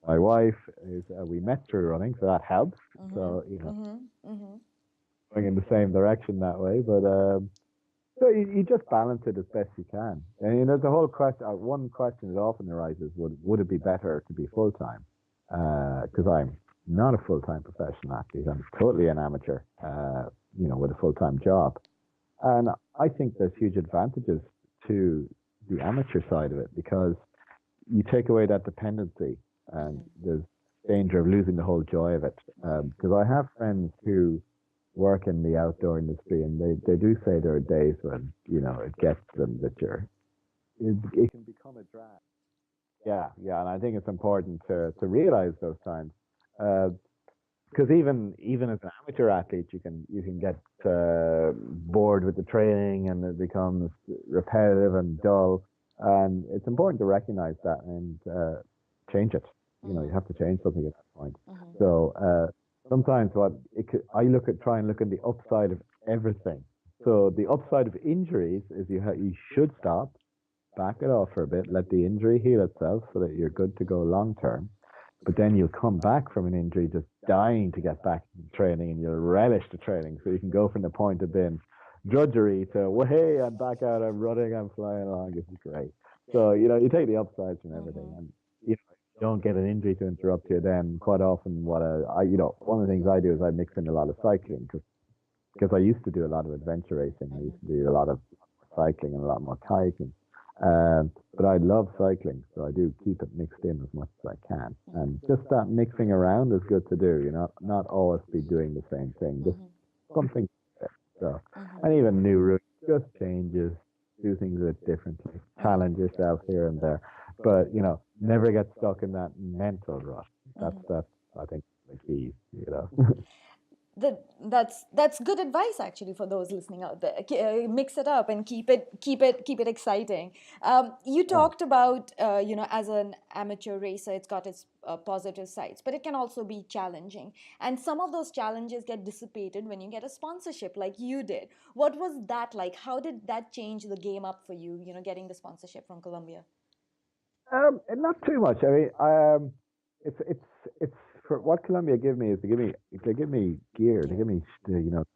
Speaker 2: My wife is we met through running, so that helps. So going in the same direction that way, but so you just balance it as best you can. And the whole question, one question that often arises: would it be better to be full time? Because I'm not a full time professional athlete. I'm totally an amateur. With a full time job, and I think there's huge advantages to the amateur side of it because you take away that dependency, and there's danger of losing the whole joy of it. Because I have friends who work in the outdoor industry, and they do say there are days when it gets them that it can become a drag. Yeah, and I think it's important to realize those times, because even as an amateur athlete, you can get bored with the training, and it becomes repetitive and dull, and it's important to recognize that and change it. You have to change something at that point. So sometimes I try and look at the upside of everything. So the upside of injuries is you should stop, back it off for a bit, let the injury heal itself so that you're good to go long term. But then you'll come back from an injury just dying to get back to training, and you'll relish the training. So you can go from the point of being drudgery to, well, hey, I'm back out, I'm running, I'm flying along, this is great. So, you take the upsides from everything, and you don't get an injury to interrupt you. Then quite often one of the things I do is I mix in a lot of cycling, because I used to do a lot of adventure racing. I used to do a lot of cycling and a lot more kayaking. But I love cycling, so I do keep it mixed in as much as I can. And just that mixing around is good to do, not always be doing the same thing, just something. So, and even new routes, just changes, do things a bit differently, challenge yourself here and there. But, never get stuck in that mental rut. That's I think, the key,
Speaker 1: That's good advice actually for those listening out there. Mix it up and keep it exciting. You talked about as an amateur racer, it's got its positive sides, but it can also be challenging. And some of those challenges get dissipated when you get a sponsorship, like you did. What was that like? How did that change the game up for you? Getting the sponsorship from Columbia.
Speaker 2: Not too much. I mean, it's for what Columbia give me is they give me gear, they give me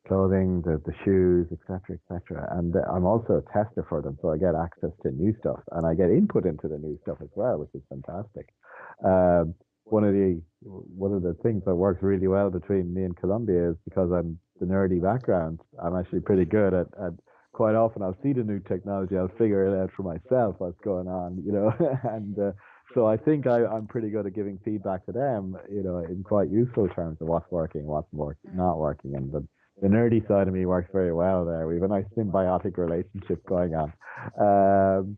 Speaker 2: clothing, the shoes, etc., etc. And I'm also a tester for them, so I get access to new stuff, and I get input into the new stuff as well, which is fantastic. One of the things that works really well between me and Columbia is because I'm the nerdy background. I'm actually pretty good at quite often I'll see the new technology, I'll figure it out for myself what's going on, and so I think I'm pretty good at giving feedback to them, in quite useful terms of what's working, what's not working, and the nerdy side of me works very well there. We have a nice symbiotic relationship going on.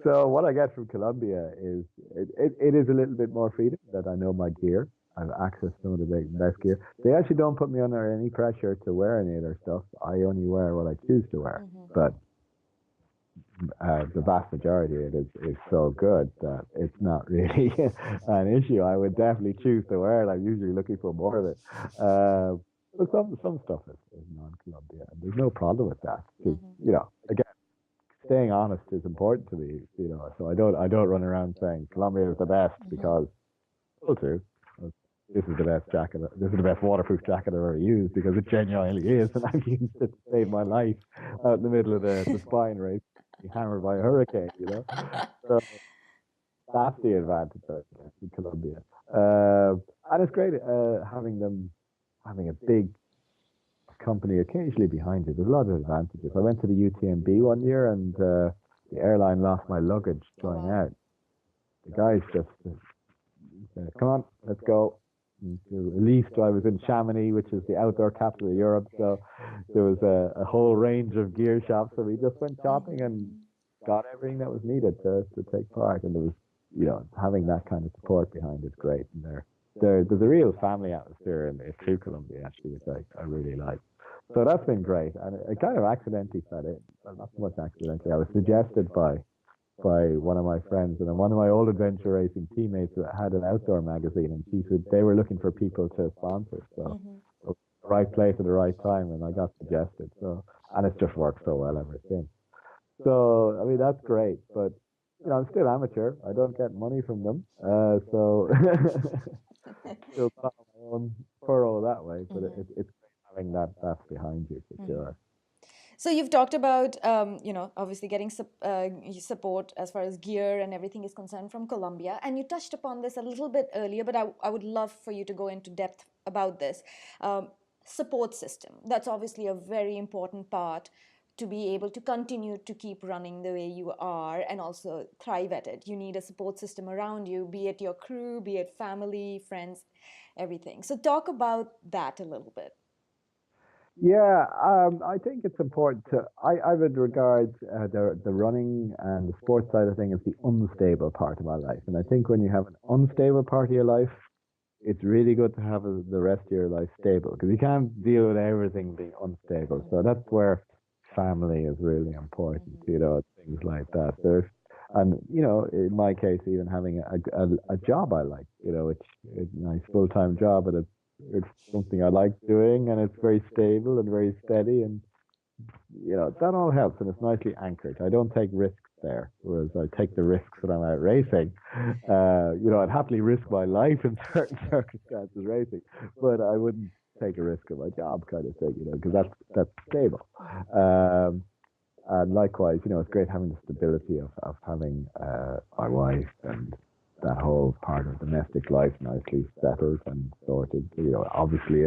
Speaker 2: So what I get from Columbia is it is a little bit more freedom, that I know my gear. I have access to some of the best gear. They actually don't put me under any pressure to wear any of their stuff. I only wear what I choose to wear. But the vast majority of it is so good that it's not really an issue. I would definitely choose to wear it. I'm usually looking for more of it. But some stuff is non-Columbia, and there's no problem with that. Because, again, staying honest is important to me. So I don't run around saying Columbia is the best because well, too. This is the best jacket. This is the best waterproof jacket I've ever used, because it genuinely is, and I've used it to save my life out in the middle of the spine race, hammered by a hurricane. So that's the advantage of Colombia, and it's great having a big company occasionally behind you. There's a lot of advantages. I went to the UTMB one year, and the airline lost my luggage going out. The guys just said, "Come on, let's go." At least I was in Chamonix, which is the outdoor capital of Europe, so there was a whole range of gear shops, so we just went shopping and got everything that was needed to take part. And there was, having that kind of support behind it is great. And there's a real family atmosphere through Colombia, actually, which I really like. So that's been great. And I kind of accidentally fell in, well, not so much accidentally, I was suggested by by one of my friends, and then one of my old adventure racing teammates had an outdoor magazine, and she said they were looking for people to sponsor. So the right place at the right time, and I got suggested. So, and it's just worked so well ever since. So I mean that's great, but I'm still amateur. I don't get money from them, so still plow my own furrow that way. But it's great having that behind you for sure.
Speaker 1: So you've talked about, obviously getting support as far as gear and everything is concerned from Colombia, and you touched upon this a little bit earlier, but I would love for you to go into depth about this. Support system. That's obviously a very important part to be able to continue to keep running the way you are and also thrive at it. You need a support system around you, be it your crew, be it family, friends, everything. So talk about that a little bit.
Speaker 2: Yeah, I think it's important to. I would regard the running and the sports side of things as the unstable part of my life, and I think when you have an unstable part of your life, it's really good to have the rest of your life stable because you can't deal with everything being unstable. So that's where family is really important, things like that. So, and in my case, even having a job I like, which is a nice full-time job, but it's something I like doing, and it's very stable and very steady, and that all helps, and it's nicely anchored. I don't take risks there, whereas I take the risks when I'm out racing. I'd happily risk my life in certain circumstances racing, but I wouldn't take a risk of my job kind of thing, because that's stable. And likewise, it's great having the stability of having my wife and that whole part of domestic life nicely settled and sorted. Obviously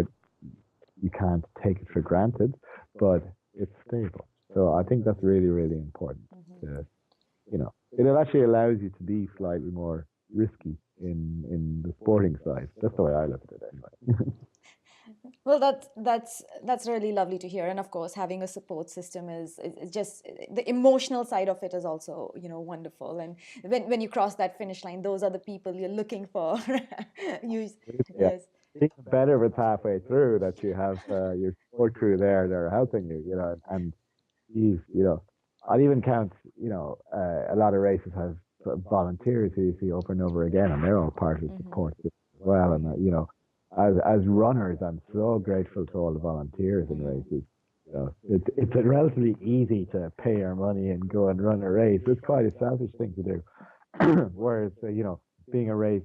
Speaker 2: you can't take it for granted, but it's stable. So I think that's really, really important. It actually allows you to be slightly more risky in the sporting side. That's the way I look at it anyway.
Speaker 1: Well, that's really lovely to hear, and of course, having a support system is just the emotional side of it is also wonderful. And when you cross that finish line, those are the people you're looking for. you,
Speaker 2: Yeah.
Speaker 1: yes.
Speaker 2: Even better if it's halfway through that you have your support crew there, they're helping you, and geez, I'd even count, a lot of races have volunteers who you see over and over again, and they're all part of the support system as well. And as runners, I'm so grateful to all the volunteers in races. It's relatively easy to pay your money and go and run a race. It's quite a selfish thing to do. Whereas, being a race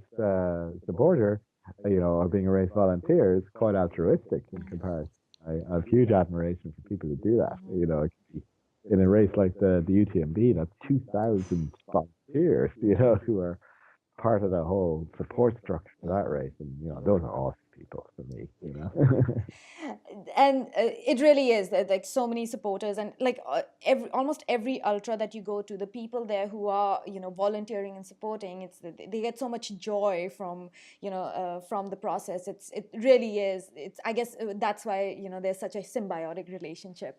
Speaker 2: supporter, or being a race volunteer is quite altruistic in comparison. I have huge admiration for people who do that. In a race like the UTMB, that's 2,000 volunteers, who are part of the whole support structure for that race, and those are awesome people for me.
Speaker 1: And it really is like so many supporters, and like almost every ultra that you go to, the people there who are volunteering and supporting, they get so much joy from from the process. It really is. I guess that's why there's such a symbiotic relationship.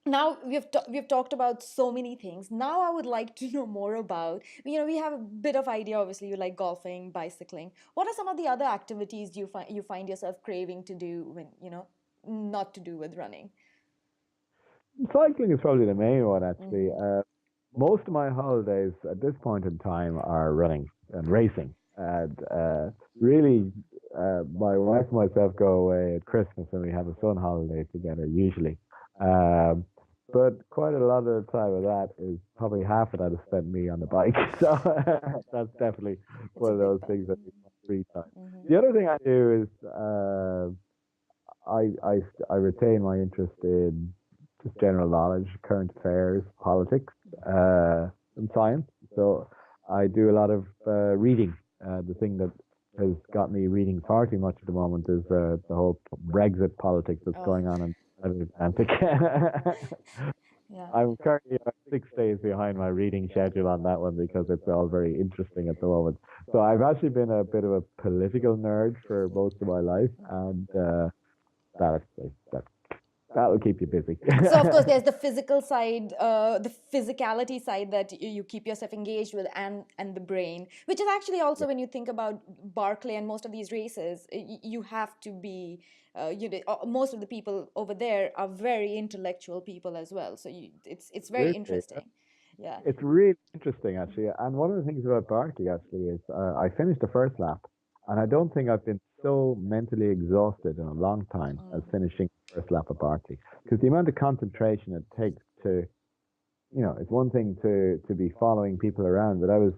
Speaker 1: Now we've talked about so many things. Now I would like to know more about, we have a bit of idea. Obviously, you like golfing, bicycling. What are some of the other activities you find yourself craving to do when not to do with running?
Speaker 2: Cycling is probably the main one, actually. Most of my holidays at this point in time are running and racing. And really, my wife and myself go away at Christmas, and we have a sun holiday together usually. But quite a lot of the time of that is probably half of that is spent me on the bike. So that's definitely one of those things that is free time. The other thing I do is I retain my interest in just general knowledge, current affairs, politics, and science. So I do a lot of reading. The thing that has got me reading far too much at the moment is the whole Brexit politics that's going on in the Atlantic.
Speaker 1: Yeah.
Speaker 2: I'm currently 6 days behind my reading schedule on that one because it's all very interesting at the moment. So I've actually been a bit of a political nerd for most of my life, and that'll keep you busy.
Speaker 1: So of course there's the physical side, the physicality side that you keep yourself engaged with, and the brain, which is actually also when you think about Barclay and most of these races, you have to be most of the people over there are very intellectual people as well. So it's very interesting. Yeah.
Speaker 2: It's really interesting, actually. And one of the things about Barkley, actually, is I finished the first lap, and I don't think I've been so mentally exhausted in a long time as finishing the first lap of Barkley. Because the amount of concentration it takes to, it's one thing to be following people around, but I was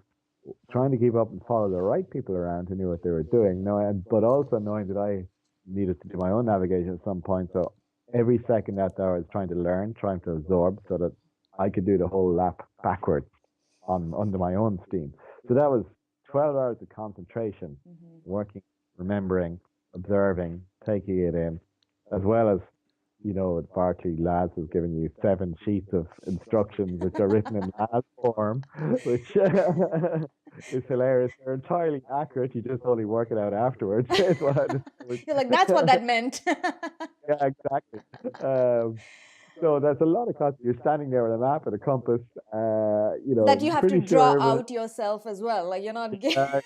Speaker 2: trying to keep up and follow the right people around who knew what they were doing, but also knowing that I needed to do my own navigation at some point. So every second out there, I was trying to learn, trying to absorb, so that I could do the whole lap backwards on under my own steam. So that was 12 hours of concentration, working, remembering, observing, taking it in, as well as, Barclay Lads has given you 7 sheets of instructions which are written in Lads form, which is hilarious. They're entirely accurate. You just only work it out afterwards. Is what I discovered.
Speaker 1: You're like, that's what that meant.
Speaker 2: Yeah, exactly. So there's a lot of content. You're standing there with a map and a compass.
Speaker 1: That you have to
Speaker 2: Pretty
Speaker 1: draw
Speaker 2: sure.
Speaker 1: out yourself as well. Like, you're not.
Speaker 2: Uh,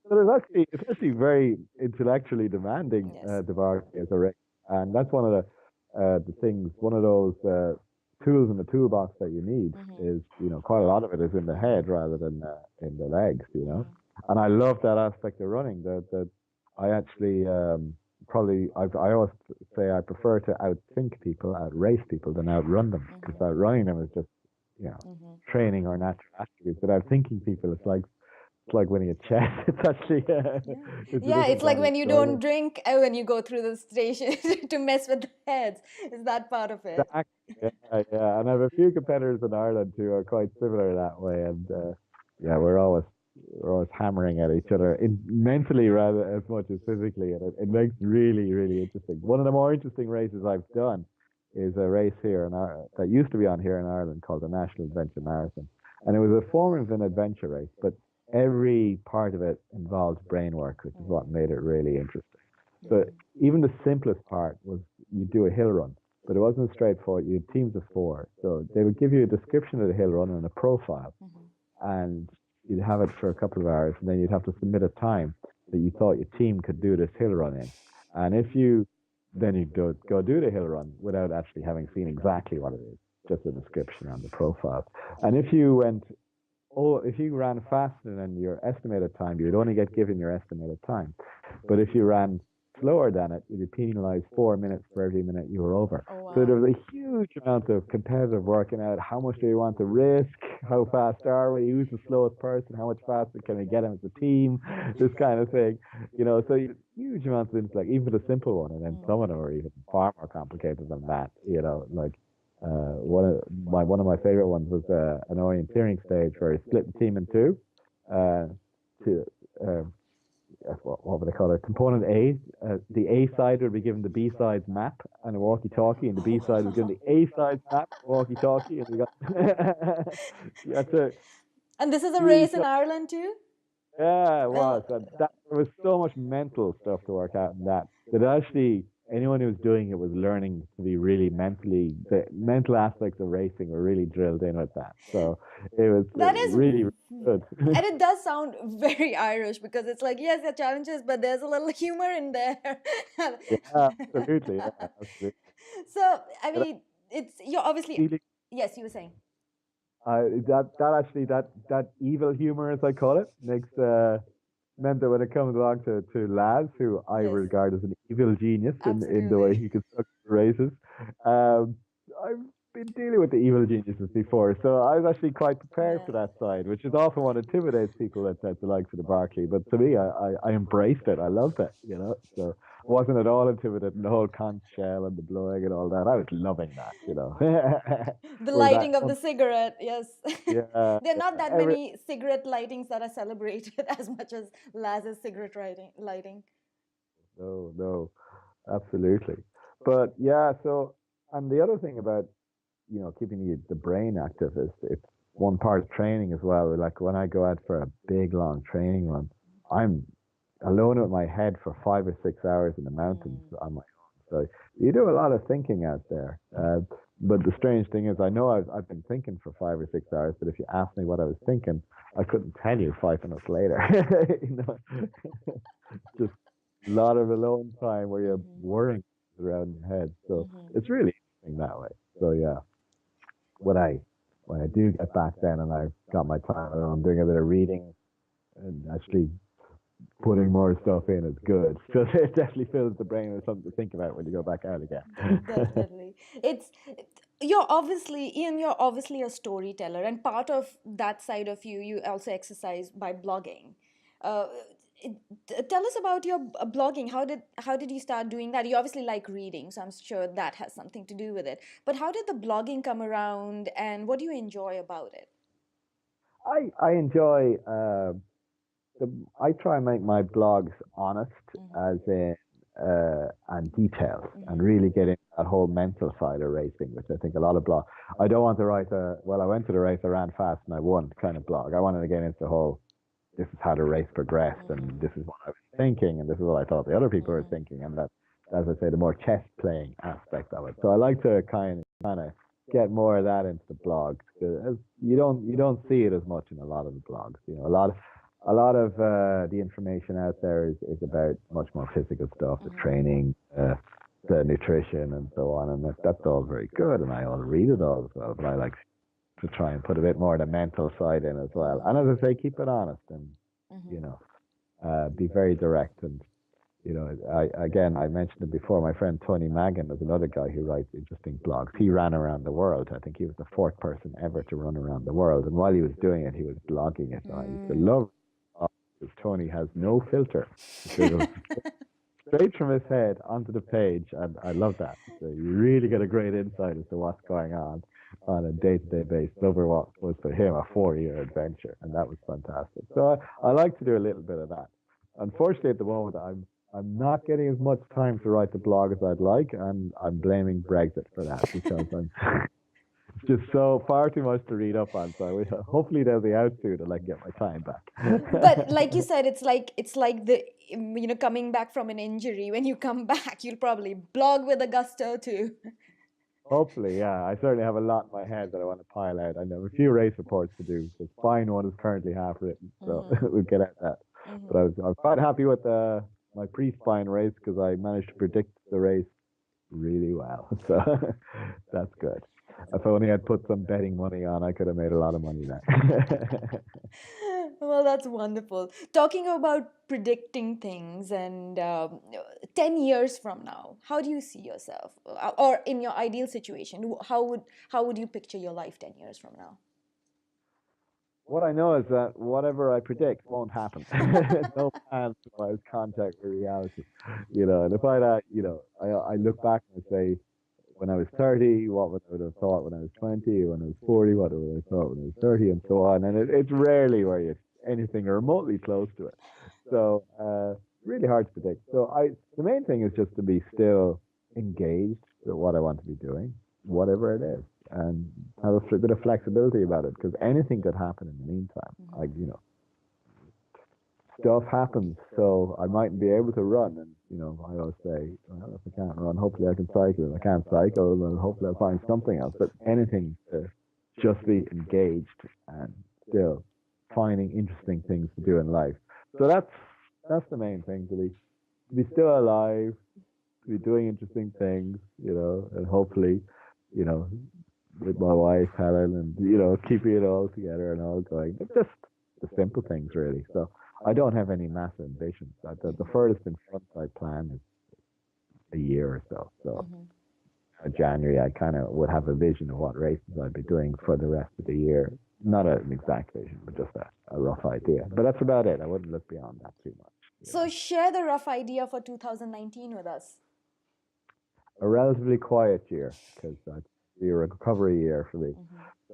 Speaker 2: so it's actually very intellectually demanding,
Speaker 1: Yes.
Speaker 2: the Barclay as a race, and that's one of the things. One of those tools in the toolbox that you need is, quite a lot of it is in the head rather than in the legs. And I love that aspect of running. That I actually I always say I prefer to outthink people, outrace people, than outrun them, because outrunning them is just training or natural attributes. But outthinking people, it's like winning a chess. It's actually
Speaker 1: It's like when you don't drink when you go through the station to mess with the heads. Is that part of it?
Speaker 2: Exactly. Yeah. And I have a few competitors in Ireland who are quite similar that way. And we're always hammering at each other mentally rather as much as physically, and it makes really, really interesting. One of the more interesting races I've done is a race here that used to be on here in Ireland called the National Adventure Marathon, and it was a form of an adventure race, but every part of it involved brain work, which is what made it really interesting. So even the simplest part was you do a hill run, but it wasn't straightforward. You had teams of 4, so they would give you a description of the hill run and a profile, and you'd have it for a couple of hours, and then you'd have to submit a time that you thought your team could do this hill run in. And if you then you go do the hill run without actually having seen exactly what it is, just a description on the profile. And if you ran faster than your estimated time, you would only get given your estimated time. But if you ran slower than it, you'd be penalized 4 minutes for every minute you were over.
Speaker 1: Oh, wow.
Speaker 2: So there was a huge amount of competitive working out. How much do we want to risk? How fast are we? Who's the slowest person? How much faster can we get them as a team? This kind of thing. So huge amounts of intellect, even for the simple one. And then some of them are even far more complicated than that. One of my favorite ones was an orienteering stage where he split the team in two. What would I call it? Component A. The A side would be given the B side's map and a walkie-talkie, and the B side was given the A side's map, walkie-talkie, and we got.
Speaker 1: And this is a race in Ireland too?
Speaker 2: Yeah, it was. And there was so much mental stuff to work out in that actually anyone who was doing it was learning to be really the mental aspects of racing were really drilled in with that. So it was really, really good.
Speaker 1: And it does sound very Irish, because it's like, yes, there are challenges, but there's a little humor in there.
Speaker 2: Yeah, absolutely. Yeah, absolutely.
Speaker 1: So, I mean, you're obviously, yes, you were saying.
Speaker 2: That evil humor, as I call it, meant that when it comes along to Laz, who I regard as an evil genius in the way he constructs races, I've been dealing with the evil geniuses before, so I was actually quite prepared for that side, which is often what intimidates people at the likes of the Barclay. But to me, I embraced it. I loved it, so I wasn't at all intimidated. The whole conch shell and the blowing and all that, I was loving that,
Speaker 1: The lighting of the cigarette, yes.
Speaker 2: Yeah.
Speaker 1: There are not that many cigarette lightings that are celebrated as much as Laz's cigarette lighting.
Speaker 2: No, absolutely. But yeah, so, and the other thing about, keeping the brain active is it's one part of training as well. Like when I go out for a big, long training run, I'm alone with my head for 5 or 6 hours in the mountains on my own. So you do a lot of thinking out there. But the strange thing is, I know I've been thinking for 5 or 6 hours, but if you asked me what I was thinking, I couldn't tell you 5 minutes later. Just a lot of alone time where you're worrying around your head. So it's really interesting that way. So yeah, when I when I do get back then and I've got my time, I'm doing a bit of reading and actually putting more stuff in is good. So it definitely fills the brain with something to think about when you go back out again.
Speaker 1: Definitely. You're obviously, Ian, you're obviously a storyteller, and part of that side of you also exercise by blogging. Uh, Tell us about your blogging. How did you start doing that? You obviously like reading, so I'm sure that has something to do with it. But how did the blogging come around, and what do you enjoy about it?
Speaker 2: I enjoy I try and make my blogs honest, as in and detailed, and really get into that whole mental side of racing, which I think a lot of blog. I don't want to write I went to the race, I ran fast, and I won kind of blog. I wanted to get into the whole. This is how the race progressed, and this is what I was thinking, and this is what I thought the other people were thinking, and that, as I say, the more chess playing aspect of it. So I like to kind of get more of that into the blog. You don't see it as much in a lot of the blogs. A lot of the information out there is about much more physical stuff, the training, the nutrition, and so on, and that's all very good, and I all read it all as well. But I like to try and put a bit more of the mental side in as well. And as I say, keep it honest and be very direct. And I mentioned it before. My friend Tony Magan is another guy who writes interesting blogs. He ran around the world. I think he was the fourth person ever to run around the world. And while he was doing it, he was blogging it. I used to love it because Tony has no filter. Straight from his head onto the page, and I love that. So you really get a great insight as to what's going on a day-to-day basis over what was for him a 4-year adventure, and that was fantastic. So I like to do a little bit of that. Unfortunately, at the moment, I'm not getting as much time to write the blog as I'd like, and I'm blaming Brexit for that because it's just so far too much to read up on. So hopefully there'll be out soon and I can get my time back.
Speaker 1: But like you said, it's like the coming back from an injury. When you come back, you'll probably blog with a gusto too.
Speaker 2: Hopefully, yeah. I certainly have a lot in my head that I want to pile out. I have a few race reports to do. The spine one is currently half written, so we'll get at that. But I'm quite happy with my pre-spine race because I managed to predict the race really well. So that's good. If only I'd put some betting money on, I could have made a lot of money there.
Speaker 1: Well, that's wonderful. Talking about predicting things, and 10 years from now, how do you see yourself? Or in your ideal situation, how would you picture your life 10 years from now?
Speaker 2: What I know is that whatever I predict won't happen. No plans to contact with reality. And if I look back and I say, when I was 30, what would I would have thought when I was 20, when I was 40, what would I have thought when I was 30, and so on. And it's rarely where you anything remotely close to it. So really hard to predict. So the main thing is just to be still engaged with what I want to be doing, whatever it is, and have a bit of flexibility about it because anything could happen in the meantime. Stuff happens, so I mightn't be able to run. And I always say, well, if I can't run, hopefully I can cycle. If I can't cycle, then hopefully I'll find something else. But anything to just be engaged and still finding interesting things to do in life. So that's the main thing, to be still alive, to be doing interesting things, and hopefully, with my wife Helen, and keeping it all together and all going. But just the simple things, really. So I don't have any massive ambitions. The furthest in front I plan is a year or so. So January, I kind of would have a vision of what races I'd be doing for the rest of the year. Not an exact vision, but just a rough idea. But that's about it. I wouldn't look beyond that too much.
Speaker 1: So share the rough idea for 2019 with us.
Speaker 2: A relatively quiet year because that's a recovery year for me.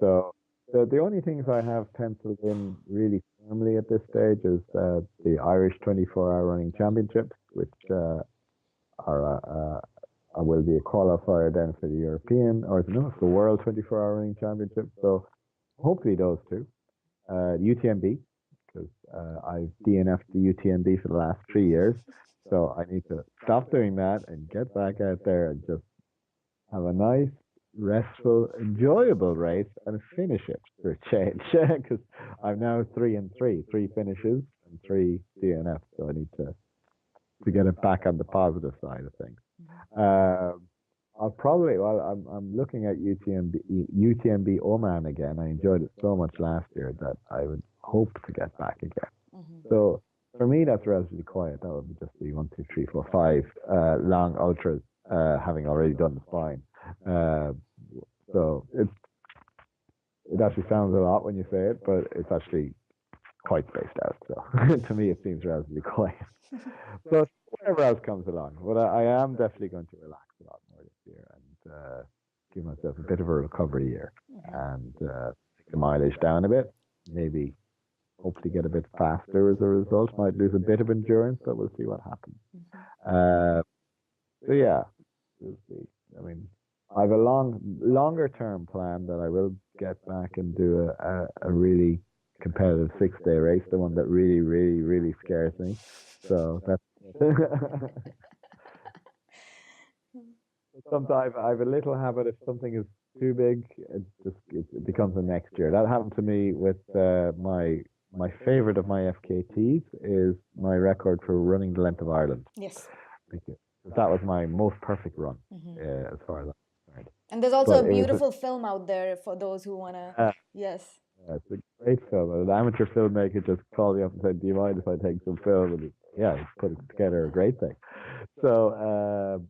Speaker 2: So the only things I have penciled in really firmly at this stage is the Irish 24-hour running championships, which will be a qualifier then for the European, or no, it's the World 24-hour running championship. So hopefully those two. UTMB, because I've DNF'd the UTMB for the last 3 years. So I need to stop doing that and get back out there and just have a nice, restful, enjoyable race and finish it for a change. Because I'm now 3-3 finishes and 3 DNFs. So I need to get it back on the positive side of things. I'll probably. Well, I'm looking at UTMB Oman again. I enjoyed it so much last year that I would hope to get back again. So for me, that's relatively quiet. That would just be 1, 2, 3, 4, 5 long ultras, having already done the spine. So it actually sounds a lot when you say it, but it's actually quite spaced out. So to me, it seems relatively quiet. But whatever else comes along, but I am definitely going to relax a lot more this year and give myself a bit of a recovery year and take the mileage down a bit. Maybe, hopefully, get a bit faster as a result. Might lose a bit of endurance, but we'll see what happens. So yeah, we'll see. I mean, I have a longer term plan that I will get back and do a really competitive 6-day race, the one that really, really, really scares me. So that's sometimes I have a little habit. If something is too big, it becomes a next year. That happened to me with my favorite of my FKTs is my record for running the length of Ireland.
Speaker 1: Yes.
Speaker 2: That was my most perfect run as far as I'm concerned.
Speaker 1: And there's also a beautiful film out there for those who want to. Yes.
Speaker 2: It's a great film. An amateur filmmaker just called me up and said, "Do you mind if I take some film?" And he put it together a great thing. So,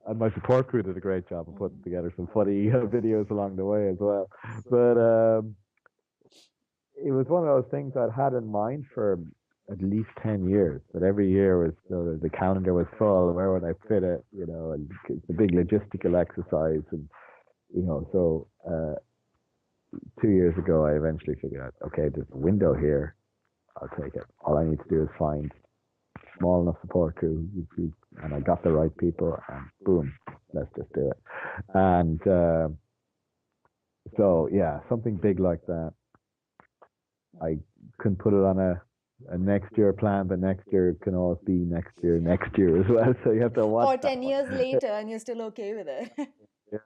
Speaker 2: and my support crew did a great job of putting together some funny videos along the way as well. But it was one of those things I'd had in mind for at least 10 years. But every year was the calendar was full. Where would I fit it? And it's a big logistical exercise, and so 2 years ago, I eventually figured out, okay, there's a window here. I'll take it. All I need to do is find a small enough support crew, and I got the right people, and boom, let's just do it. And so, yeah, something big like that. I couldn't put it on a next year plan, but next year can always be next year as well. So you have to watch.
Speaker 1: Or 10 years later, and you're still okay with it.
Speaker 2: Yeah,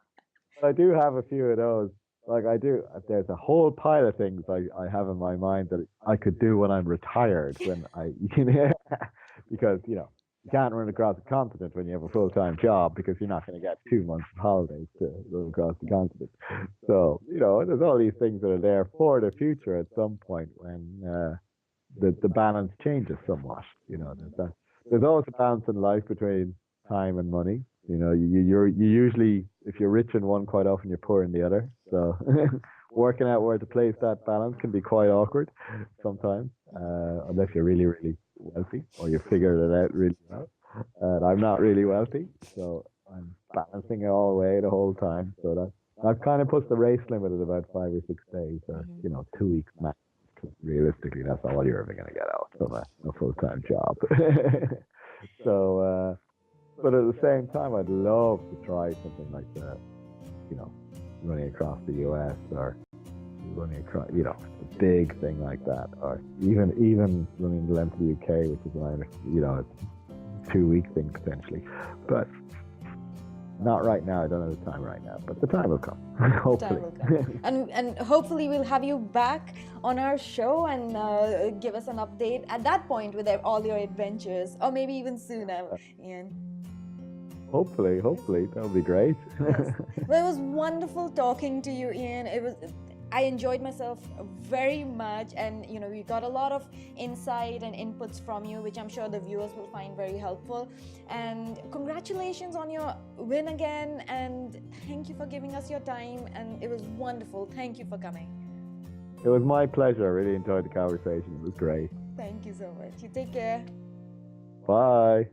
Speaker 2: but I do have a few of those. Like I do, there's a whole pile of things I have in my mind that I could do when I'm retired. Because you can't run across the continent when you have a full-time job because you're not going to get 2 months of holidays to run across the continent. So there's all these things that are there for the future at some point when the balance changes somewhat. There's always a balance in life between time and money. You usually, if you're rich in one, quite often you're poor in the other. So working out where to place that balance can be quite awkward sometimes, unless you're really, really wealthy or you figured it out really well. And I'm not really wealthy, so I'm balancing it all the way the whole time. So that I've kind of put the race limit at about 5 or 6 days, or 2 weeks max. Realistically, that's all you're ever going to get out from a full-time job. So. But at the same time, I'd love to try something like that, running across the US or running across, a big thing like that, or even running the length of the UK, which is a 2-week thing potentially. But not right now. I don't have the time right now, but the time will come. Hopefully.
Speaker 1: And hopefully we'll have you back on our show and give us an update at that point with all your adventures, or maybe even sooner, Eoin.
Speaker 2: Hopefully, that would be great.
Speaker 1: Yes. Well, it was wonderful talking to you, Eoin. I enjoyed myself very much, and we got a lot of insight and inputs from you, which I'm sure the viewers will find very helpful. And congratulations on your win again, and thank you for giving us your time, and it was wonderful. Thank you for coming.
Speaker 2: It was my pleasure. I really enjoyed the conversation. It was great.
Speaker 1: Thank you so much. You take care.
Speaker 2: Bye.